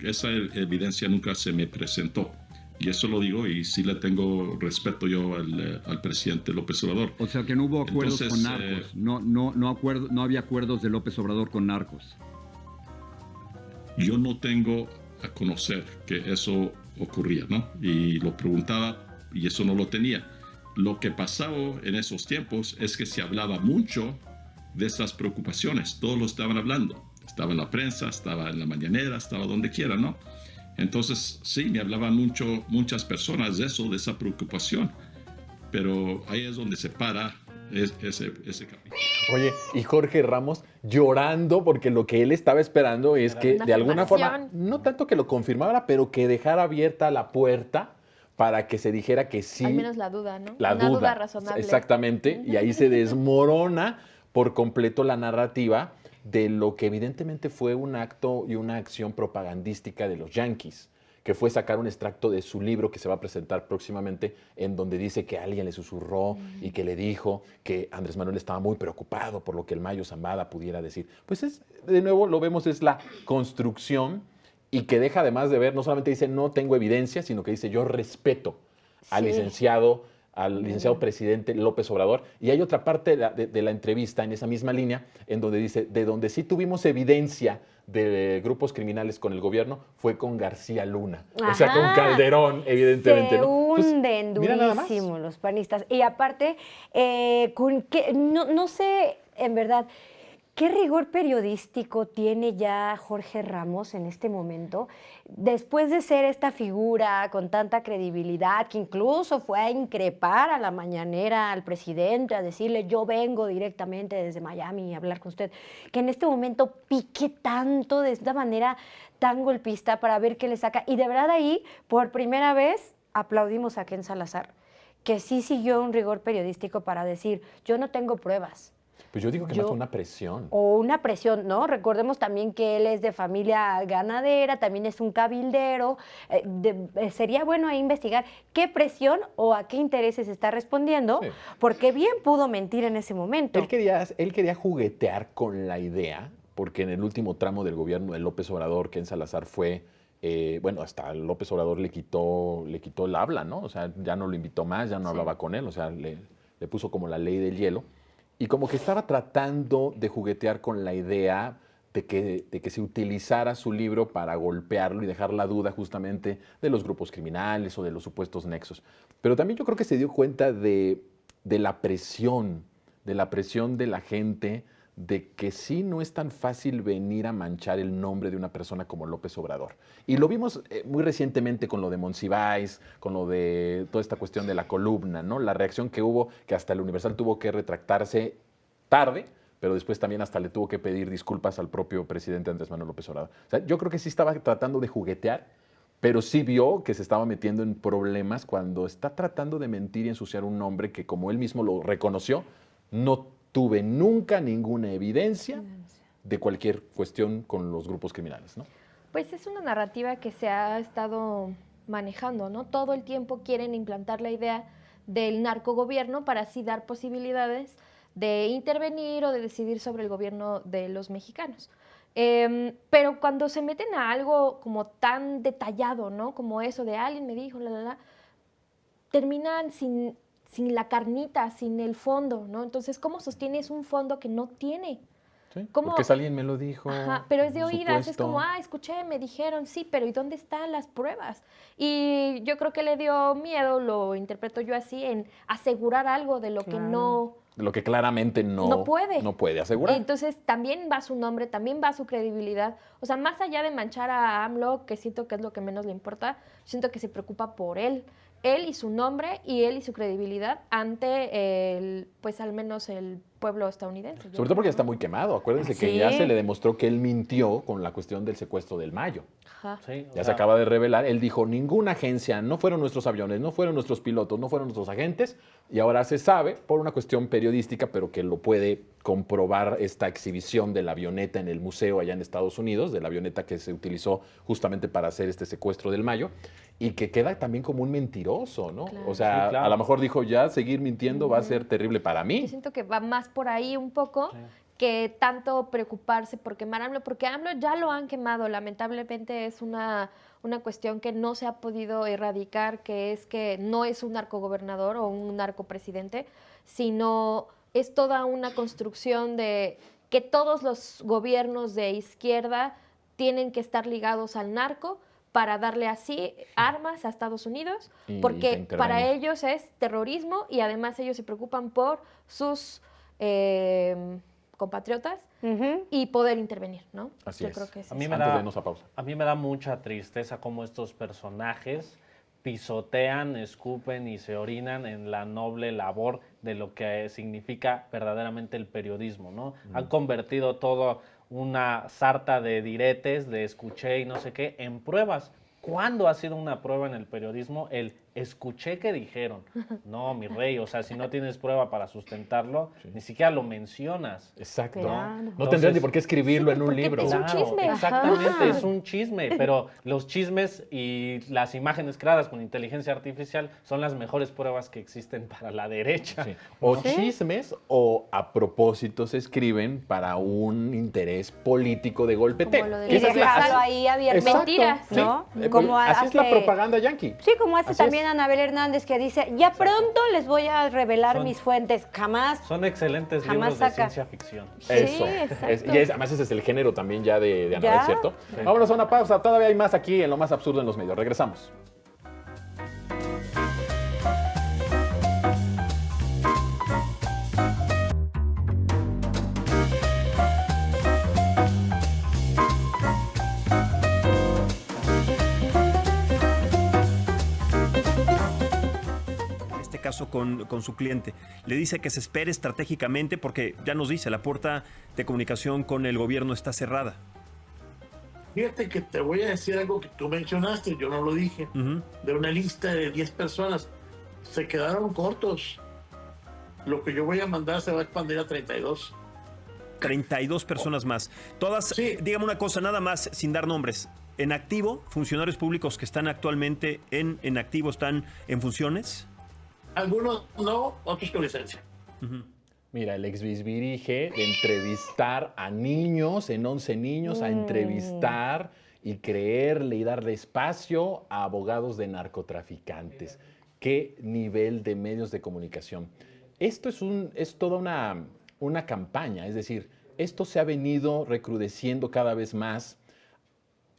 Esa evidencia nunca se me presentó. Y eso lo digo y sí le tengo respeto yo al presidente López Obrador. O sea que no hubo acuerdos Entonces, con narcos, no había acuerdos de López Obrador con narcos. Yo no tengo a conocer que eso ocurría, ¿no? Y lo preguntaba y eso no lo tenía. Lo que pasaba en esos tiempos es que se hablaba mucho de esas preocupaciones. Todos lo estaban hablando. Estaba en la prensa, estaba en la mañanera, estaba donde quiera, ¿no? Entonces, sí, me hablaban muchas personas de eso, de esa preocupación. Pero ahí es donde se para ese capítulo. Oye, y Jorge Ramos llorando porque lo que él estaba esperando es que Una de alguna forma, afirmación. no tanto que lo confirmara, pero que dejara abierta la puerta para que se dijera que sí. Al menos la duda, ¿no? La Una duda, razonable. exactamente, y ahí se desmorona por completo la narrativa de lo que evidentemente fue un acto y una acción propagandística de los yanquis, que fue sacar un extracto de su libro que se va a presentar próximamente, en donde dice que alguien le susurró y que le dijo que Andrés Manuel estaba muy preocupado por lo que el Mayo Zambada pudiera decir. Pues de nuevo lo vemos, es la construcción, y que deja además de ver, no solamente dice no tengo evidencia, sino que dice yo respeto al licenciado presidente López Obrador. Y hay otra parte de la entrevista en esa misma línea en donde dice, de donde sí tuvimos evidencia de grupos criminales con el gobierno fue con García Luna. O sea, con Calderón, evidentemente. Se ¿no? hunden Pues, durísimo los panistas. Y aparte, no sé, en verdad, ¿qué rigor periodístico tiene ya Jorge Ramos en este momento? Después de ser esta figura con tanta credibilidad, que incluso fue a increpar a la mañanera al presidente, a decirle yo vengo directamente desde Miami a hablar con usted, que en este momento pique tanto de esta manera tan golpista para ver qué le saca. Y de verdad ahí, por primera vez, aplaudimos a Ken Salazar, que sí siguió un rigor periodístico para decir yo no tengo pruebas. Pues yo digo que más fue una presión. O una presión, ¿no? Recordemos también que él es de familia ganadera, también es un cabildero. Sería bueno ahí investigar qué presión o a qué intereses está respondiendo, porque bien pudo mentir en ese momento. Él quería juguetear con la idea, porque en el último tramo del gobierno de López Obrador, Ken Salazar fue... hasta López Obrador le quitó el habla, ¿no? O sea, ya no lo invitó más, ya no hablaba con él, o sea, le puso como la ley del hielo. Y como que estaba tratando de juguetear con la idea de que se utilizara su libro para golpearlo y dejar la duda justamente de los grupos criminales o de los supuestos nexos. Pero también yo creo que se dio cuenta de la presión de la gente, de que sí no es tan fácil venir a manchar el nombre de una persona como López Obrador. Y lo vimos muy recientemente con lo de Monsiváis, con lo de toda esta cuestión de la columna, ¿no? La reacción que hubo, que hasta el Universal tuvo que retractarse tarde, pero después también hasta le tuvo que pedir disculpas al propio presidente Andrés Manuel López Obrador. O sea, yo creo que sí estaba tratando de juguetear, pero sí vio que se estaba metiendo en problemas cuando está tratando de mentir y ensuciar un nombre que, como él mismo lo reconoció, no tuve nunca ninguna evidencia de cualquier cuestión con los grupos criminales, ¿no? Pues es una narrativa que se ha estado manejando, ¿no? Todo el tiempo quieren implantar la idea del narcogobierno para así dar posibilidades de intervenir o de decidir sobre el gobierno de los mexicanos. Pero cuando se meten a algo como tan detallado, ¿no? Como eso de alguien me dijo, terminan sin la carnita, sin el fondo, ¿no? Entonces, ¿cómo sostienes un fondo que no tiene? Sí, porque alguien me lo dijo. Ajá, pero es de oídas, es como, escuché, me dijeron, sí, pero ¿y dónde están las pruebas? Y yo creo que le dio miedo, lo interpreto yo así, en asegurar algo de lo que no... De lo que claramente no puede asegurar. Y entonces también va su nombre, también va su credibilidad. O sea, más allá de manchar a AMLO, que siento que es lo que menos le importa, siento que se preocupa por él y su nombre y él y su credibilidad ante pues al menos el pueblo estadounidense. Sobre todo porque ya está muy quemado. Acuérdense que ya se le demostró que él mintió con la cuestión del secuestro del Mayo. Ajá. Sí, ya se acaba de revelar. Él dijo, ninguna agencia, no fueron nuestros aviones, no fueron nuestros pilotos, no fueron nuestros agentes. Y ahora se sabe, por una cuestión periodística, pero que lo puede comprobar esta exhibición de la avioneta en el museo allá en Estados Unidos, de la avioneta que se utilizó justamente para hacer este secuestro del Mayo, y que queda también como un mentiroso, ¿no? Claro. O sea, Sí, claro. a lo mejor dijo, ya seguir mintiendo va a ser terrible para mí. Yo siento que va más por ahí un poco que tanto preocuparse por quemar a AMLO, porque a AMLO ya lo han quemado. Lamentablemente es una cuestión que no se ha podido erradicar, que es que no es un narcogobernador o un narcopresidente, sino es toda una construcción de que todos los gobiernos de izquierda tienen que estar ligados al narco para darle así armas a Estados Unidos, porque para ellos es terrorismo y además ellos se preocupan por sus compatriotas y poder intervenir, ¿no? Así Yo es. creo que es A mí, eso. a mí me da mucha tristeza cómo estos personajes pisotean, escupen y se orinan en la noble labor de lo que significa verdaderamente el periodismo, ¿no? Han convertido todo una sarta de diretes, de escuché y no sé qué, en pruebas. ¿Cuándo ha sido una prueba en el periodismo el escuché que dijeron. No, mi rey, o sea, si no tienes prueba para sustentarlo, ni siquiera lo mencionas. Exacto. Claro. No tendrías ni por qué escribirlo en un libro. es un chisme. Exactamente, Ajá. es un chisme, pero los chismes y las imágenes creadas con inteligencia artificial son las mejores pruebas que existen para la derecha. Sí. O ¿Sí? chismes o a propósito se escriben para un interés político de golpeteo. Como lo del Y Esa es la- dejarlo así- ahí abierto. Exacto, Mentiras, sí. ¿no? Como así es la hace- propaganda yankee. Sí, como hace Así también es. Anabel Hernández, que dice, ya pronto les voy a revelar Son- mis fuentes. Jamás. Son excelentes Jamás libros de saca. ciencia ficción. Eso. exacto. Y además ese es el género también ya de Anabel, ¿Ya? ¿cierto? Sí. Vámonos a una pausa. Todavía hay más aquí en Lo Más Absurdo en los Medios. Regresamos. En este caso con su cliente. Le dice que se espere estratégicamente porque ya nos dice, la puerta de comunicación con el gobierno está cerrada. Fíjate que te voy a decir algo que tú mencionaste, yo no lo dije, de una lista de 10 personas. Se quedaron cortos. Lo que yo voy a mandar se va a expandir a 32. 32 personas más. Todas, dígame una cosa, nada más, sin dar nombres. ¿En activo, funcionarios públicos que están actualmente en activo, están en funciones? Algunos no, otros con licencia. Mira, el exvisvirige de entrevistar a niños, en 11 niños, a entrevistar y creerle y darle espacio a abogados de narcotraficantes. ¿Qué nivel de medios de comunicación? Esto es toda una campaña, es decir, esto se ha venido recrudeciendo cada vez más.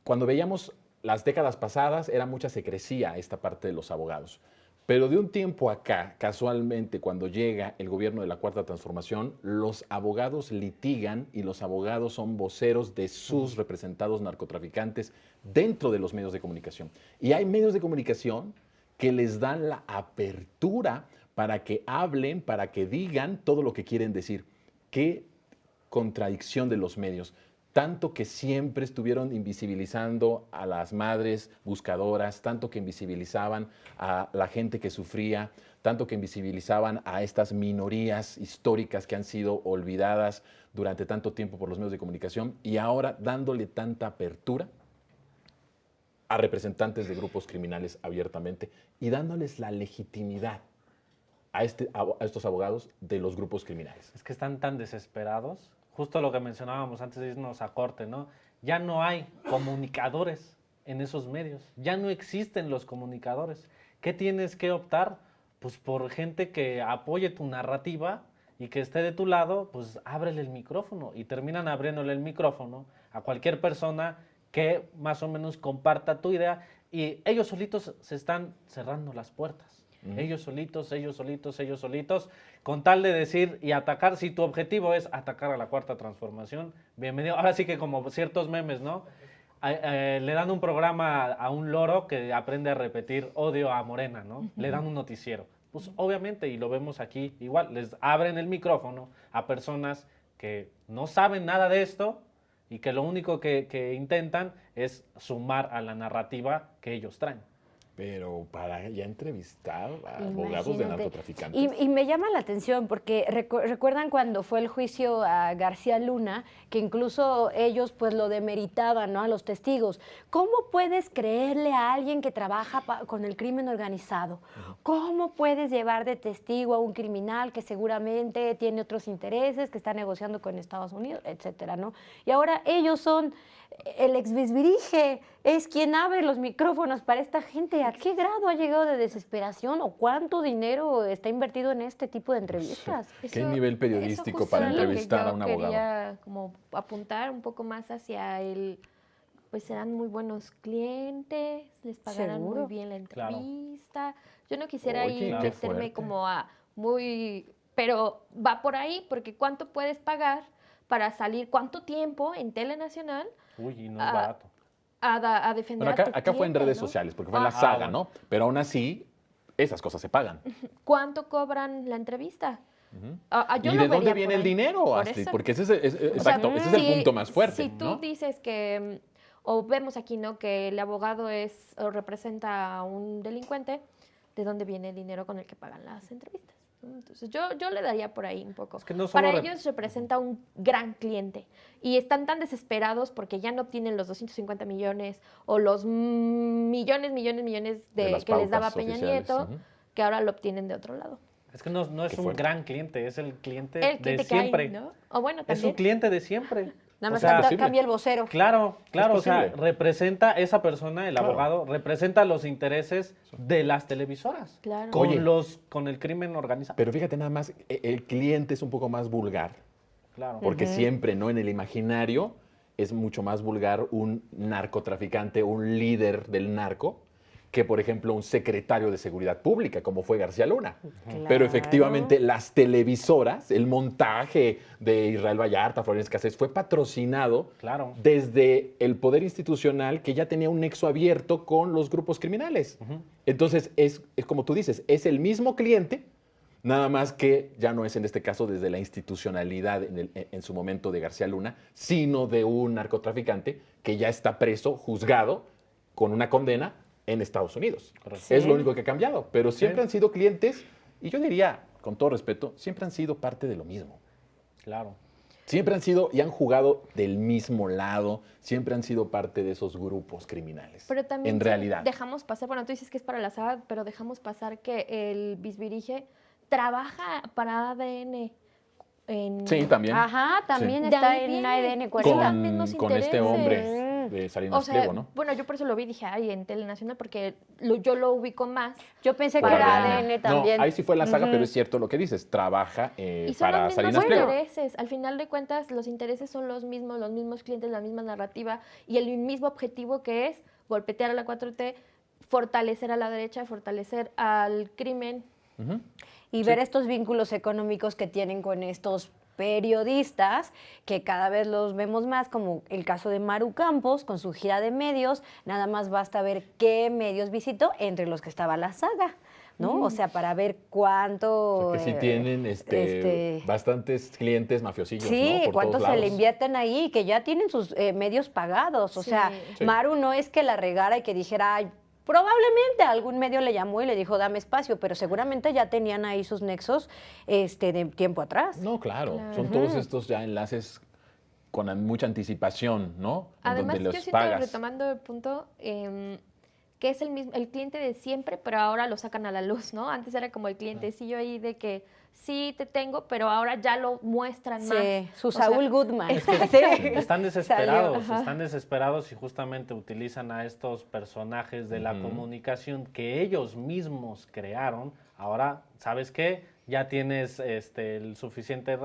Cuando veíamos las décadas pasadas, era mucha secrecía esta parte de los abogados. Pero de un tiempo acá, casualmente, cuando llega el gobierno de la Cuarta Transformación, los abogados litigan y los abogados son voceros de sus representados narcotraficantes dentro de los medios de comunicación. Y hay medios de comunicación que les dan la apertura para que hablen, para que digan todo lo que quieren decir. Qué contradicción de los medios. Tanto que siempre estuvieron invisibilizando a las madres buscadoras, tanto que invisibilizaban a la gente que sufría, tanto que invisibilizaban a estas minorías históricas que han sido olvidadas durante tanto tiempo por los medios de comunicación, y ahora dándole tanta apertura a representantes de grupos criminales abiertamente y dándoles la legitimidad a estos abogados de los grupos criminales. Es que están tan desesperados. Justo lo que mencionábamos antes de irnos a corte, ¿no? Ya no hay comunicadores en esos medios. Ya no existen los comunicadores. ¿Qué tienes que optar? Pues por gente que apoye tu narrativa y que esté de tu lado, pues ábrele el micrófono. Y terminan abriéndole el micrófono a cualquier persona que más o menos comparta tu idea. Y ellos solitos se están cerrando las puertas. Ellos solitos, con tal de decir y atacar, si tu objetivo es atacar a la Cuarta Transformación, bienvenido. Ahora sí que como ciertos memes, ¿no? Le dan un programa a un loro que aprende a repetir odio a Morena, ¿no? Le dan un noticiero. Pues obviamente, y lo vemos aquí igual, les abren el micrófono a personas que no saben nada de esto y que lo único que intentan es sumar a la narrativa que ellos traen. Pero para ya entrevistar a abogados de narcotraficantes. Y me llama la atención porque recuerdan cuando fue el juicio a García Luna, que incluso ellos pues lo demeritaban, ¿no?, a los testigos. ¿Cómo puedes creerle a alguien que trabaja con el crimen organizado? ¿Cómo puedes llevar de testigo a un criminal que seguramente tiene otros intereses, que está negociando con Estados Unidos, etcétera, ¿no? Y ahora ellos son el exvisvirige, es quien abre los micrófonos para esta gente. ¿A qué grado ha llegado de desesperación o cuánto dinero está invertido en este tipo de entrevistas? ¿Qué nivel periodístico para entrevistar a un abogado? Quería como apuntar un poco más hacia el, pues serán muy buenos clientes, les pagarán Seguro. muy bien la Claro. entrevista. Yo no quisiera Oye, ahí qué meterme fuerte. como a muy, pero va por ahí porque ¿cuánto puedes pagar para salir? ¿Cuánto tiempo en Telenacional? Uy, y no es barato. A defender Bueno, a tu acá fue en cliente, redes ¿no? sociales, porque fue en la saga, ¿no? Pero aún así, esas cosas se pagan. ¿Cuánto cobran la entrevista? Yo ¿Y lo de dónde vería viene por el ahí. dinero, Por Astrid? eso. Porque ese es, exacto, ese es el punto más fuerte, Si tú ¿no? dices que, o vemos aquí, ¿no?, que el abogado es o representa a un delincuente, de dónde viene el dinero con el que pagan las entrevistas. Entonces yo le daría por ahí un poco. Es que no solo Para ellos representa un gran cliente y están tan desesperados porque ya no obtienen los 250 millones o los millones De las que les daba pautas Peña oficiales, Nieto, ujú. que ahora lo obtienen de otro lado. Es que no es Qué un fuerte. gran cliente, es el cliente, El cliente de que hay, siempre. ¿no? O bueno, Es también. un cliente de siempre. Nada O más sea, cambia el vocero. Claro, o sea, posible. representa esa persona, el Claro. abogado, representa los intereses de las televisoras Claro. con Oye. con el crimen organizado. Pero fíjate nada más, el cliente es un poco más vulgar, Claro. porque siempre, ¿no? En el imaginario es mucho más vulgar un narcotraficante, un líder del narco, que por ejemplo un secretario de Seguridad Pública, como fue García Luna. Pero efectivamente las televisoras, el montaje de Israel Vallarta, Florencia Cassés, fue patrocinado Claro. desde el poder institucional que ya tenía un nexo abierto con los grupos criminales. Entonces, es como tú dices, es el mismo cliente, nada más que ya no es en este caso desde la institucionalidad en su momento de García Luna, sino de un narcotraficante que ya está preso, juzgado, con una condena en Estados Unidos. Correcto. Es lo único que ha cambiado, pero siempre Sí. han sido clientes, y yo diría, con todo respeto, siempre han sido parte de lo mismo. Claro. Siempre han sido y han jugado del mismo lado, siempre han sido parte de esos grupos criminales. Pero también en realidad. dejamos pasar, bueno, tú dices que es para la saga, pero dejamos pasar que el Bisbirige trabaja para ADN. Sí, también. Ajá, también De está ahí en viene. ADN Y 40. son los mismos Con este intereses. hombre de Salinas O sea, Pliego, ¿no? bueno, yo por eso lo vi y dije, ay, en Telenacional, porque yo lo ubico más. Yo pensé Por que era ADN. ADN también. No, ahí sí fue la saga, Ujú. pero es cierto lo que dices. Trabaja Y son para los mismos Salinas Pliego. intereses. Al final de cuentas, los intereses son los mismos clientes, la misma narrativa y el mismo objetivo que es golpetear a la 4T, fortalecer a la derecha, fortalecer al crimen. Ujú. Y ver estos vínculos económicos que tienen con estos periodistas, que cada vez los vemos más, como el caso de Maru Campos, con su gira de medios. Nada más basta ver qué medios visitó, entre los que estaba la saga, ¿no? O sea, para ver cuánto... Que sí tienen bastantes clientes mafiosillos, Sí, ¿no? Por cuánto todos se le lados. invierten ahí, que ya tienen sus medios pagados. O Sí. sea, Sí. Maru no es que la regara y que dijera, ay, probablemente algún medio le llamó y le dijo, dame espacio, pero seguramente ya tenían ahí sus nexos de tiempo atrás. No, claro. Claro. Son todos estos ya enlaces con mucha anticipación, ¿no? En Además, donde yo los siento, pagas. retomando el punto, que es el cliente de siempre, pero ahora lo sacan a la luz, ¿no? Antes era como el clientecillo ahí de que sí te tengo, pero ahora ya lo muestran más. Sí, su O sea, Saúl Goodman. Están desesperados, Salió. están desesperados y justamente utilizan a estos personajes de la comunicación que ellos mismos crearon. Ahora, ¿sabes qué? Ya tienes el suficiente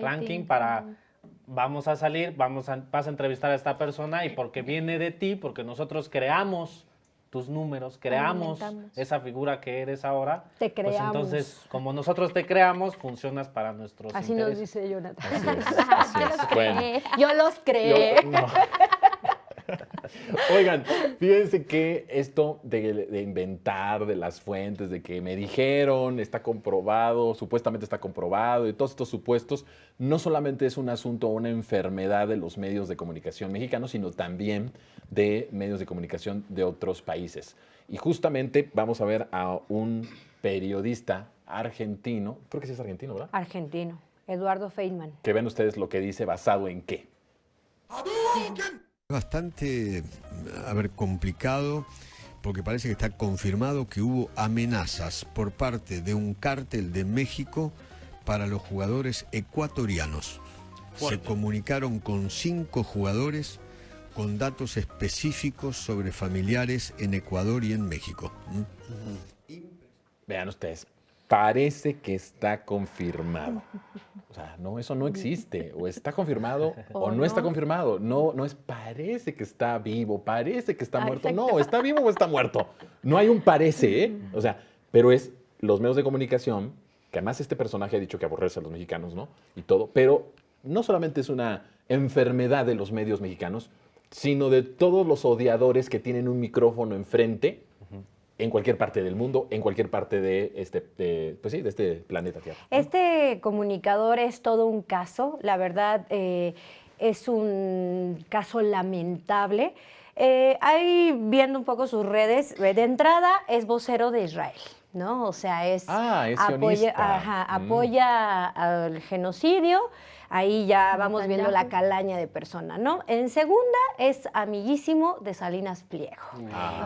ranking para... Vamos a salir, vas a entrevistar a esta persona y porque viene de ti, porque nosotros creamos tus números, creamos Alimentamos. esa figura que eres ahora. Te Pues creamos. entonces, como nosotros te creamos, funcionas para nuestros Así nos intereses. dice Jonathan. Así es, así es. Bueno, Yo los creé. no. Oigan, fíjense que esto de inventar de las fuentes, de que me dijeron, está comprobado, supuestamente está comprobado, y todos estos supuestos, no solamente es un asunto, una enfermedad de los medios de comunicación mexicanos, sino también de medios de comunicación de otros países. Y justamente vamos a ver a un periodista argentino, creo que sí es argentino, ¿verdad? Argentino, Eduardo Feynman. Que ven ustedes lo que dice basado en qué. Bastante, complicado, porque parece que está confirmado que hubo amenazas por parte de un cártel de México para los jugadores ecuatorianos. Se comunicaron con 5 jugadores con datos específicos sobre familiares en Ecuador y en México. Vean ustedes, parece que está confirmado. O sea, no, eso no existe. O está confirmado o no está confirmado. No es parece que está vivo, parece que está muerto. No, está vivo o está muerto. No hay un parece, ¿eh? O sea, pero es los medios de comunicación, que además este personaje ha dicho que aborrece a los mexicanos, ¿no? Y todo, pero no solamente es una enfermedad de los medios mexicanos, sino de todos los odiadores que tienen un micrófono enfrente en cualquier parte del mundo, en cualquier parte de este planeta Tierra. Este comunicador es todo un caso, la verdad es un caso lamentable. Ahí viendo un poco sus redes, de entrada es vocero de Israel, ¿no? O sea, es sionista. apoya al genocidio. Ahí ya vamos viendo la calaña de persona, ¿no? En segunda es amiguísimo de Salinas Pliego.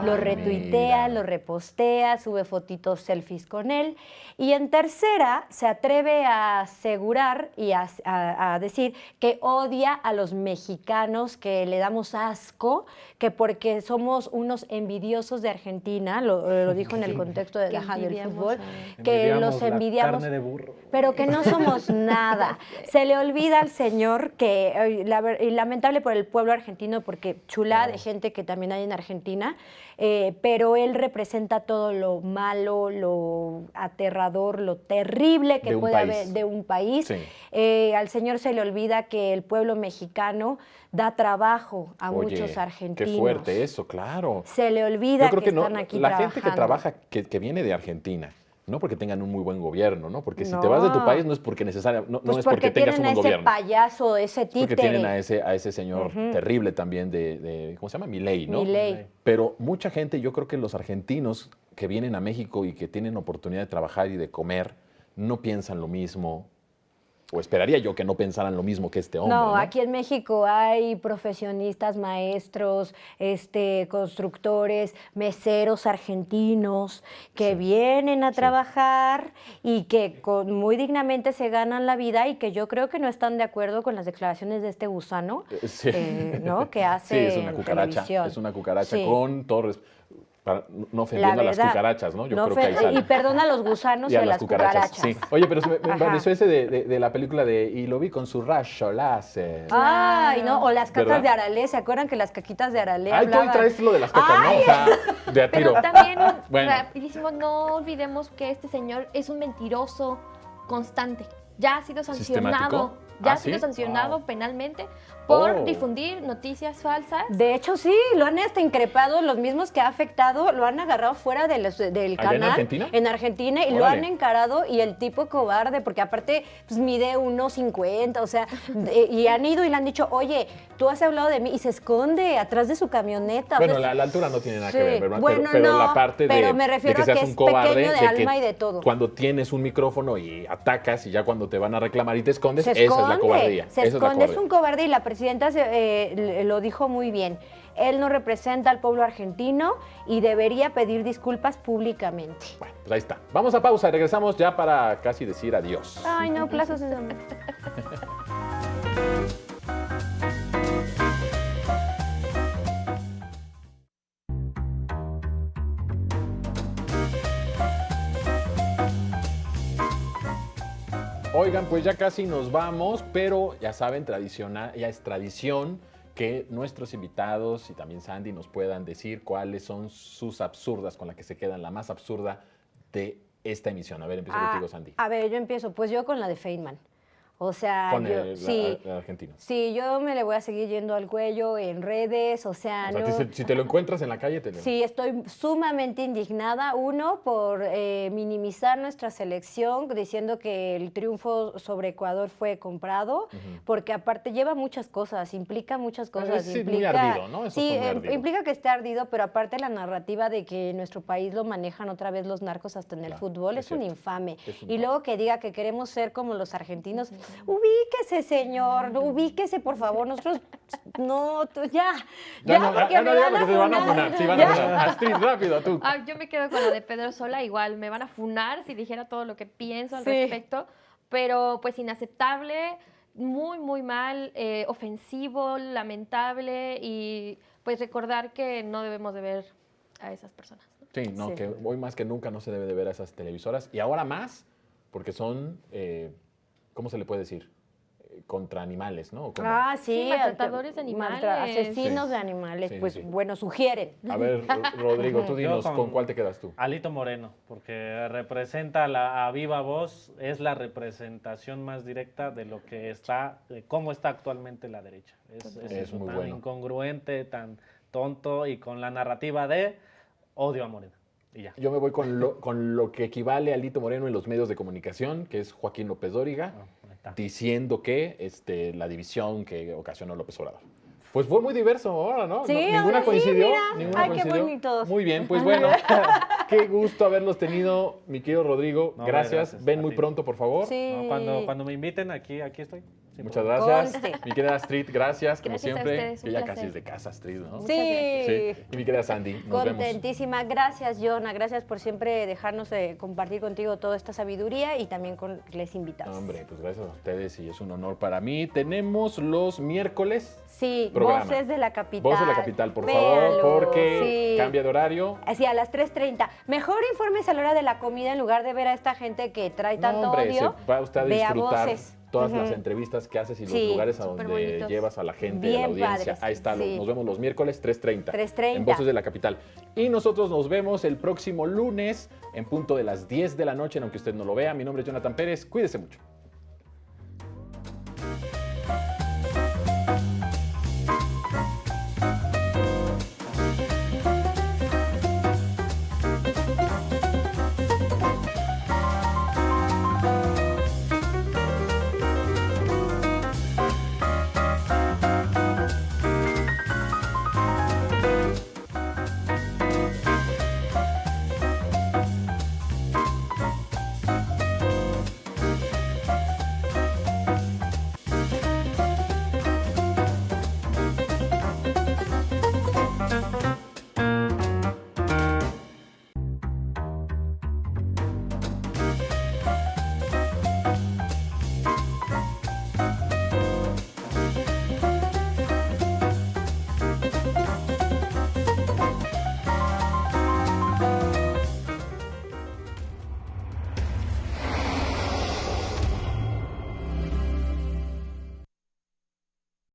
Lo retuitea, lo repostea, sube fotitos, selfies con él. Y en tercera se atreve a asegurar y a decir que odia a los mexicanos, que le damos asco, que porque somos unos envidiosos de Argentina, lo dijo en el contexto de la del fútbol, que los envidiamos, pero que no somos nada. Se le olvida al señor que, lamentable por el pueblo argentino, porque chulada de gente que también hay en Argentina, pero él representa todo lo malo, lo aterrador, lo terrible que puede haber de un país. Sí. Al señor se le olvida que el pueblo mexicano da trabajo a muchos argentinos. Qué fuerte eso, claro. Se le olvida que están aquí la trabajando. gente que trabaja, que viene de Argentina, no porque tengan un muy buen gobierno, ¿no? Porque si te vas de tu país no es porque necesariamente, no es porque tengas un buen gobierno. Porque tienen a ese payaso, ese títere. Porque tienen a ese señor terrible también de ¿cómo se llama? Milei, ¿no? Milei. Pero mucha gente, yo creo que los argentinos que vienen a México y que tienen oportunidad de trabajar y de comer, no piensan lo mismo. O esperaría yo que no pensaran lo mismo que este hombre. No, aquí en México hay profesionistas, maestros, constructores, meseros argentinos que vienen a trabajar y que muy dignamente se ganan la vida y que yo creo que no están de acuerdo con las declaraciones de este gusano, ¿no? Que hace es una cucaracha, televisión. Es una cucaracha con Torres. Para no ofendiendo a las cucarachas, ¿no? Yo creo que ahí sale. Y perdona a los gusanos y a las cucarachas. Sí. Oye, pero me pareció ese de la película y lo vi con su rayo láser. Ay, no, o las cacas ¿verdad? de Aralé, ¿se acuerdan que las caquitas de Aralé Ay, tú hablaban? traes lo de las cacas, ¿no? O sea, de a tiro. Pero también, Bueno. rapidísimo, no olvidemos que este señor es un mentiroso constante. Ya ha sido sancionado. Ya ha sido sancionado penalmente por difundir noticias falsas. De hecho, sí, lo han increpado, los mismos que ha afectado, lo han agarrado fuera del canal. ¿En Argentina? En Argentina, y lo han encarado, y el tipo cobarde, porque aparte pues, mide 1.50, o sea, y han ido y le han dicho, oye, tú has hablado de mí, y se esconde atrás de su camioneta. Bueno, pues, la altura no tiene nada que ver, ¿verdad? Bueno, pero no, la parte pero me de refiero que a seas que un es cobarde, pequeño de que alma y de todo. Cuando tienes un micrófono y atacas, y ya cuando te van a reclamar y te escondes, esa es la cobardía. Se esconde, es un cobarde, y la presidenta lo dijo muy bien. Él no representa al pueblo argentino y debería pedir disculpas públicamente. Bueno, pues ahí está. Vamos a pausa y regresamos ya para casi decir adiós. Ay, no, plazos. Oigan, pues ya casi nos vamos, pero ya saben, ya es tradición que nuestros invitados y también Sandy nos puedan decir cuáles son sus absurdas con las que se quedan, la más absurda de esta emisión. A ver, empiezo contigo, Sandy. A ver, yo empiezo, pues yo con la de Feynman. O sea, con yo, el argentino. Sí, yo me le voy a seguir yendo al cuello en redes, o sea, no. Si te lo encuentras en la calle, te lo... Sí, estoy sumamente indignada, uno, por minimizar nuestra selección, diciendo que el triunfo sobre Ecuador fue comprado, porque aparte lleva muchas cosas, implica muchas cosas. Es muy ardido, ¿no? Eso sí, muy ardido. Implica que esté ardido, pero aparte la narrativa de que en nuestro país lo manejan otra vez los narcos hasta en el fútbol es un infame. Y luego que diga que queremos ser como los argentinos. Ubíquese, señor, ubíquese, por favor. Nosotros, no, ya, porque me van a funar. Sí, van a funar. Astrid, rápido, tú. Yo me quedo con la de Pedro Sola, igual me van a funar si dijera todo lo que pienso al respecto, pero pues inaceptable, muy, muy mal, ofensivo, lamentable, y pues recordar que no debemos de ver a esas personas. Sí, no, que hoy más que nunca no se debe de ver a esas televisoras, y ahora más, porque son... ¿cómo se le puede decir? Contra animales, ¿no? Sí, maltratadores de animales. Asesinos de animales, bueno, sugieren. A ver, Rodrigo, tú dinos, ¿con cuál te quedas tú? Alito Moreno, porque representa a viva voz, es la representación más directa de lo que está, de cómo está actualmente la derecha. Es muy tan bueno. Incongruente, tan tonto, y con la narrativa de odio a Moreno. Y ya. Yo me voy con lo que equivale a Alito Moreno en los medios de comunicación, que es Joaquín López Dóriga, diciendo que la división que ocasionó López Obrador. Pues fue muy diverso ahora, ¿no? Sí, Ninguna ahora sí, coincidió. mira. Ninguna Ay, qué coincidió. bonitos. Muy bien, pues bueno, qué gusto haberlos tenido, mi querido Rodrigo. No, gracias. Ven a muy ti. pronto, por favor. Sí. No, cuando me inviten, aquí estoy. Sin Muchas problema. gracias. Conste. Mi querida Astrid, gracias, como Gracias a siempre. ustedes, un Que ya placer. casi es de casa, Astrid, ¿no? Sí. Sí. Y mi querida Sandy, nos vemos. Contentísima. Gracias, Jonah. Gracias por siempre dejarnos compartir contigo toda esta sabiduría y también con les invitados. Hombre, pues gracias a ustedes y es un honor para mí. Tenemos los miércoles. Sí, programa. Voces de la Capital. Voces de la Capital, por Véanlo, favor, porque sí. cambia de horario. Así a las 3:30. Mejor informes a la hora de la comida en lugar de ver a esta gente que trae tanto Hombre, odio. se va usted a Vea disfrutar Voces. todas Ujú. las entrevistas que haces y los Sí, lugares a súper donde bonitos. llevas a la gente, a Bien la audiencia. padres, Ahí está, sí. nos vemos los miércoles 3:30. 3:30. En Voces de la Capital. Y nosotros nos vemos el próximo lunes en punto de las 10 de la noche, aunque usted no lo vea. Mi nombre es Jonathan Pérez. Cuídese mucho.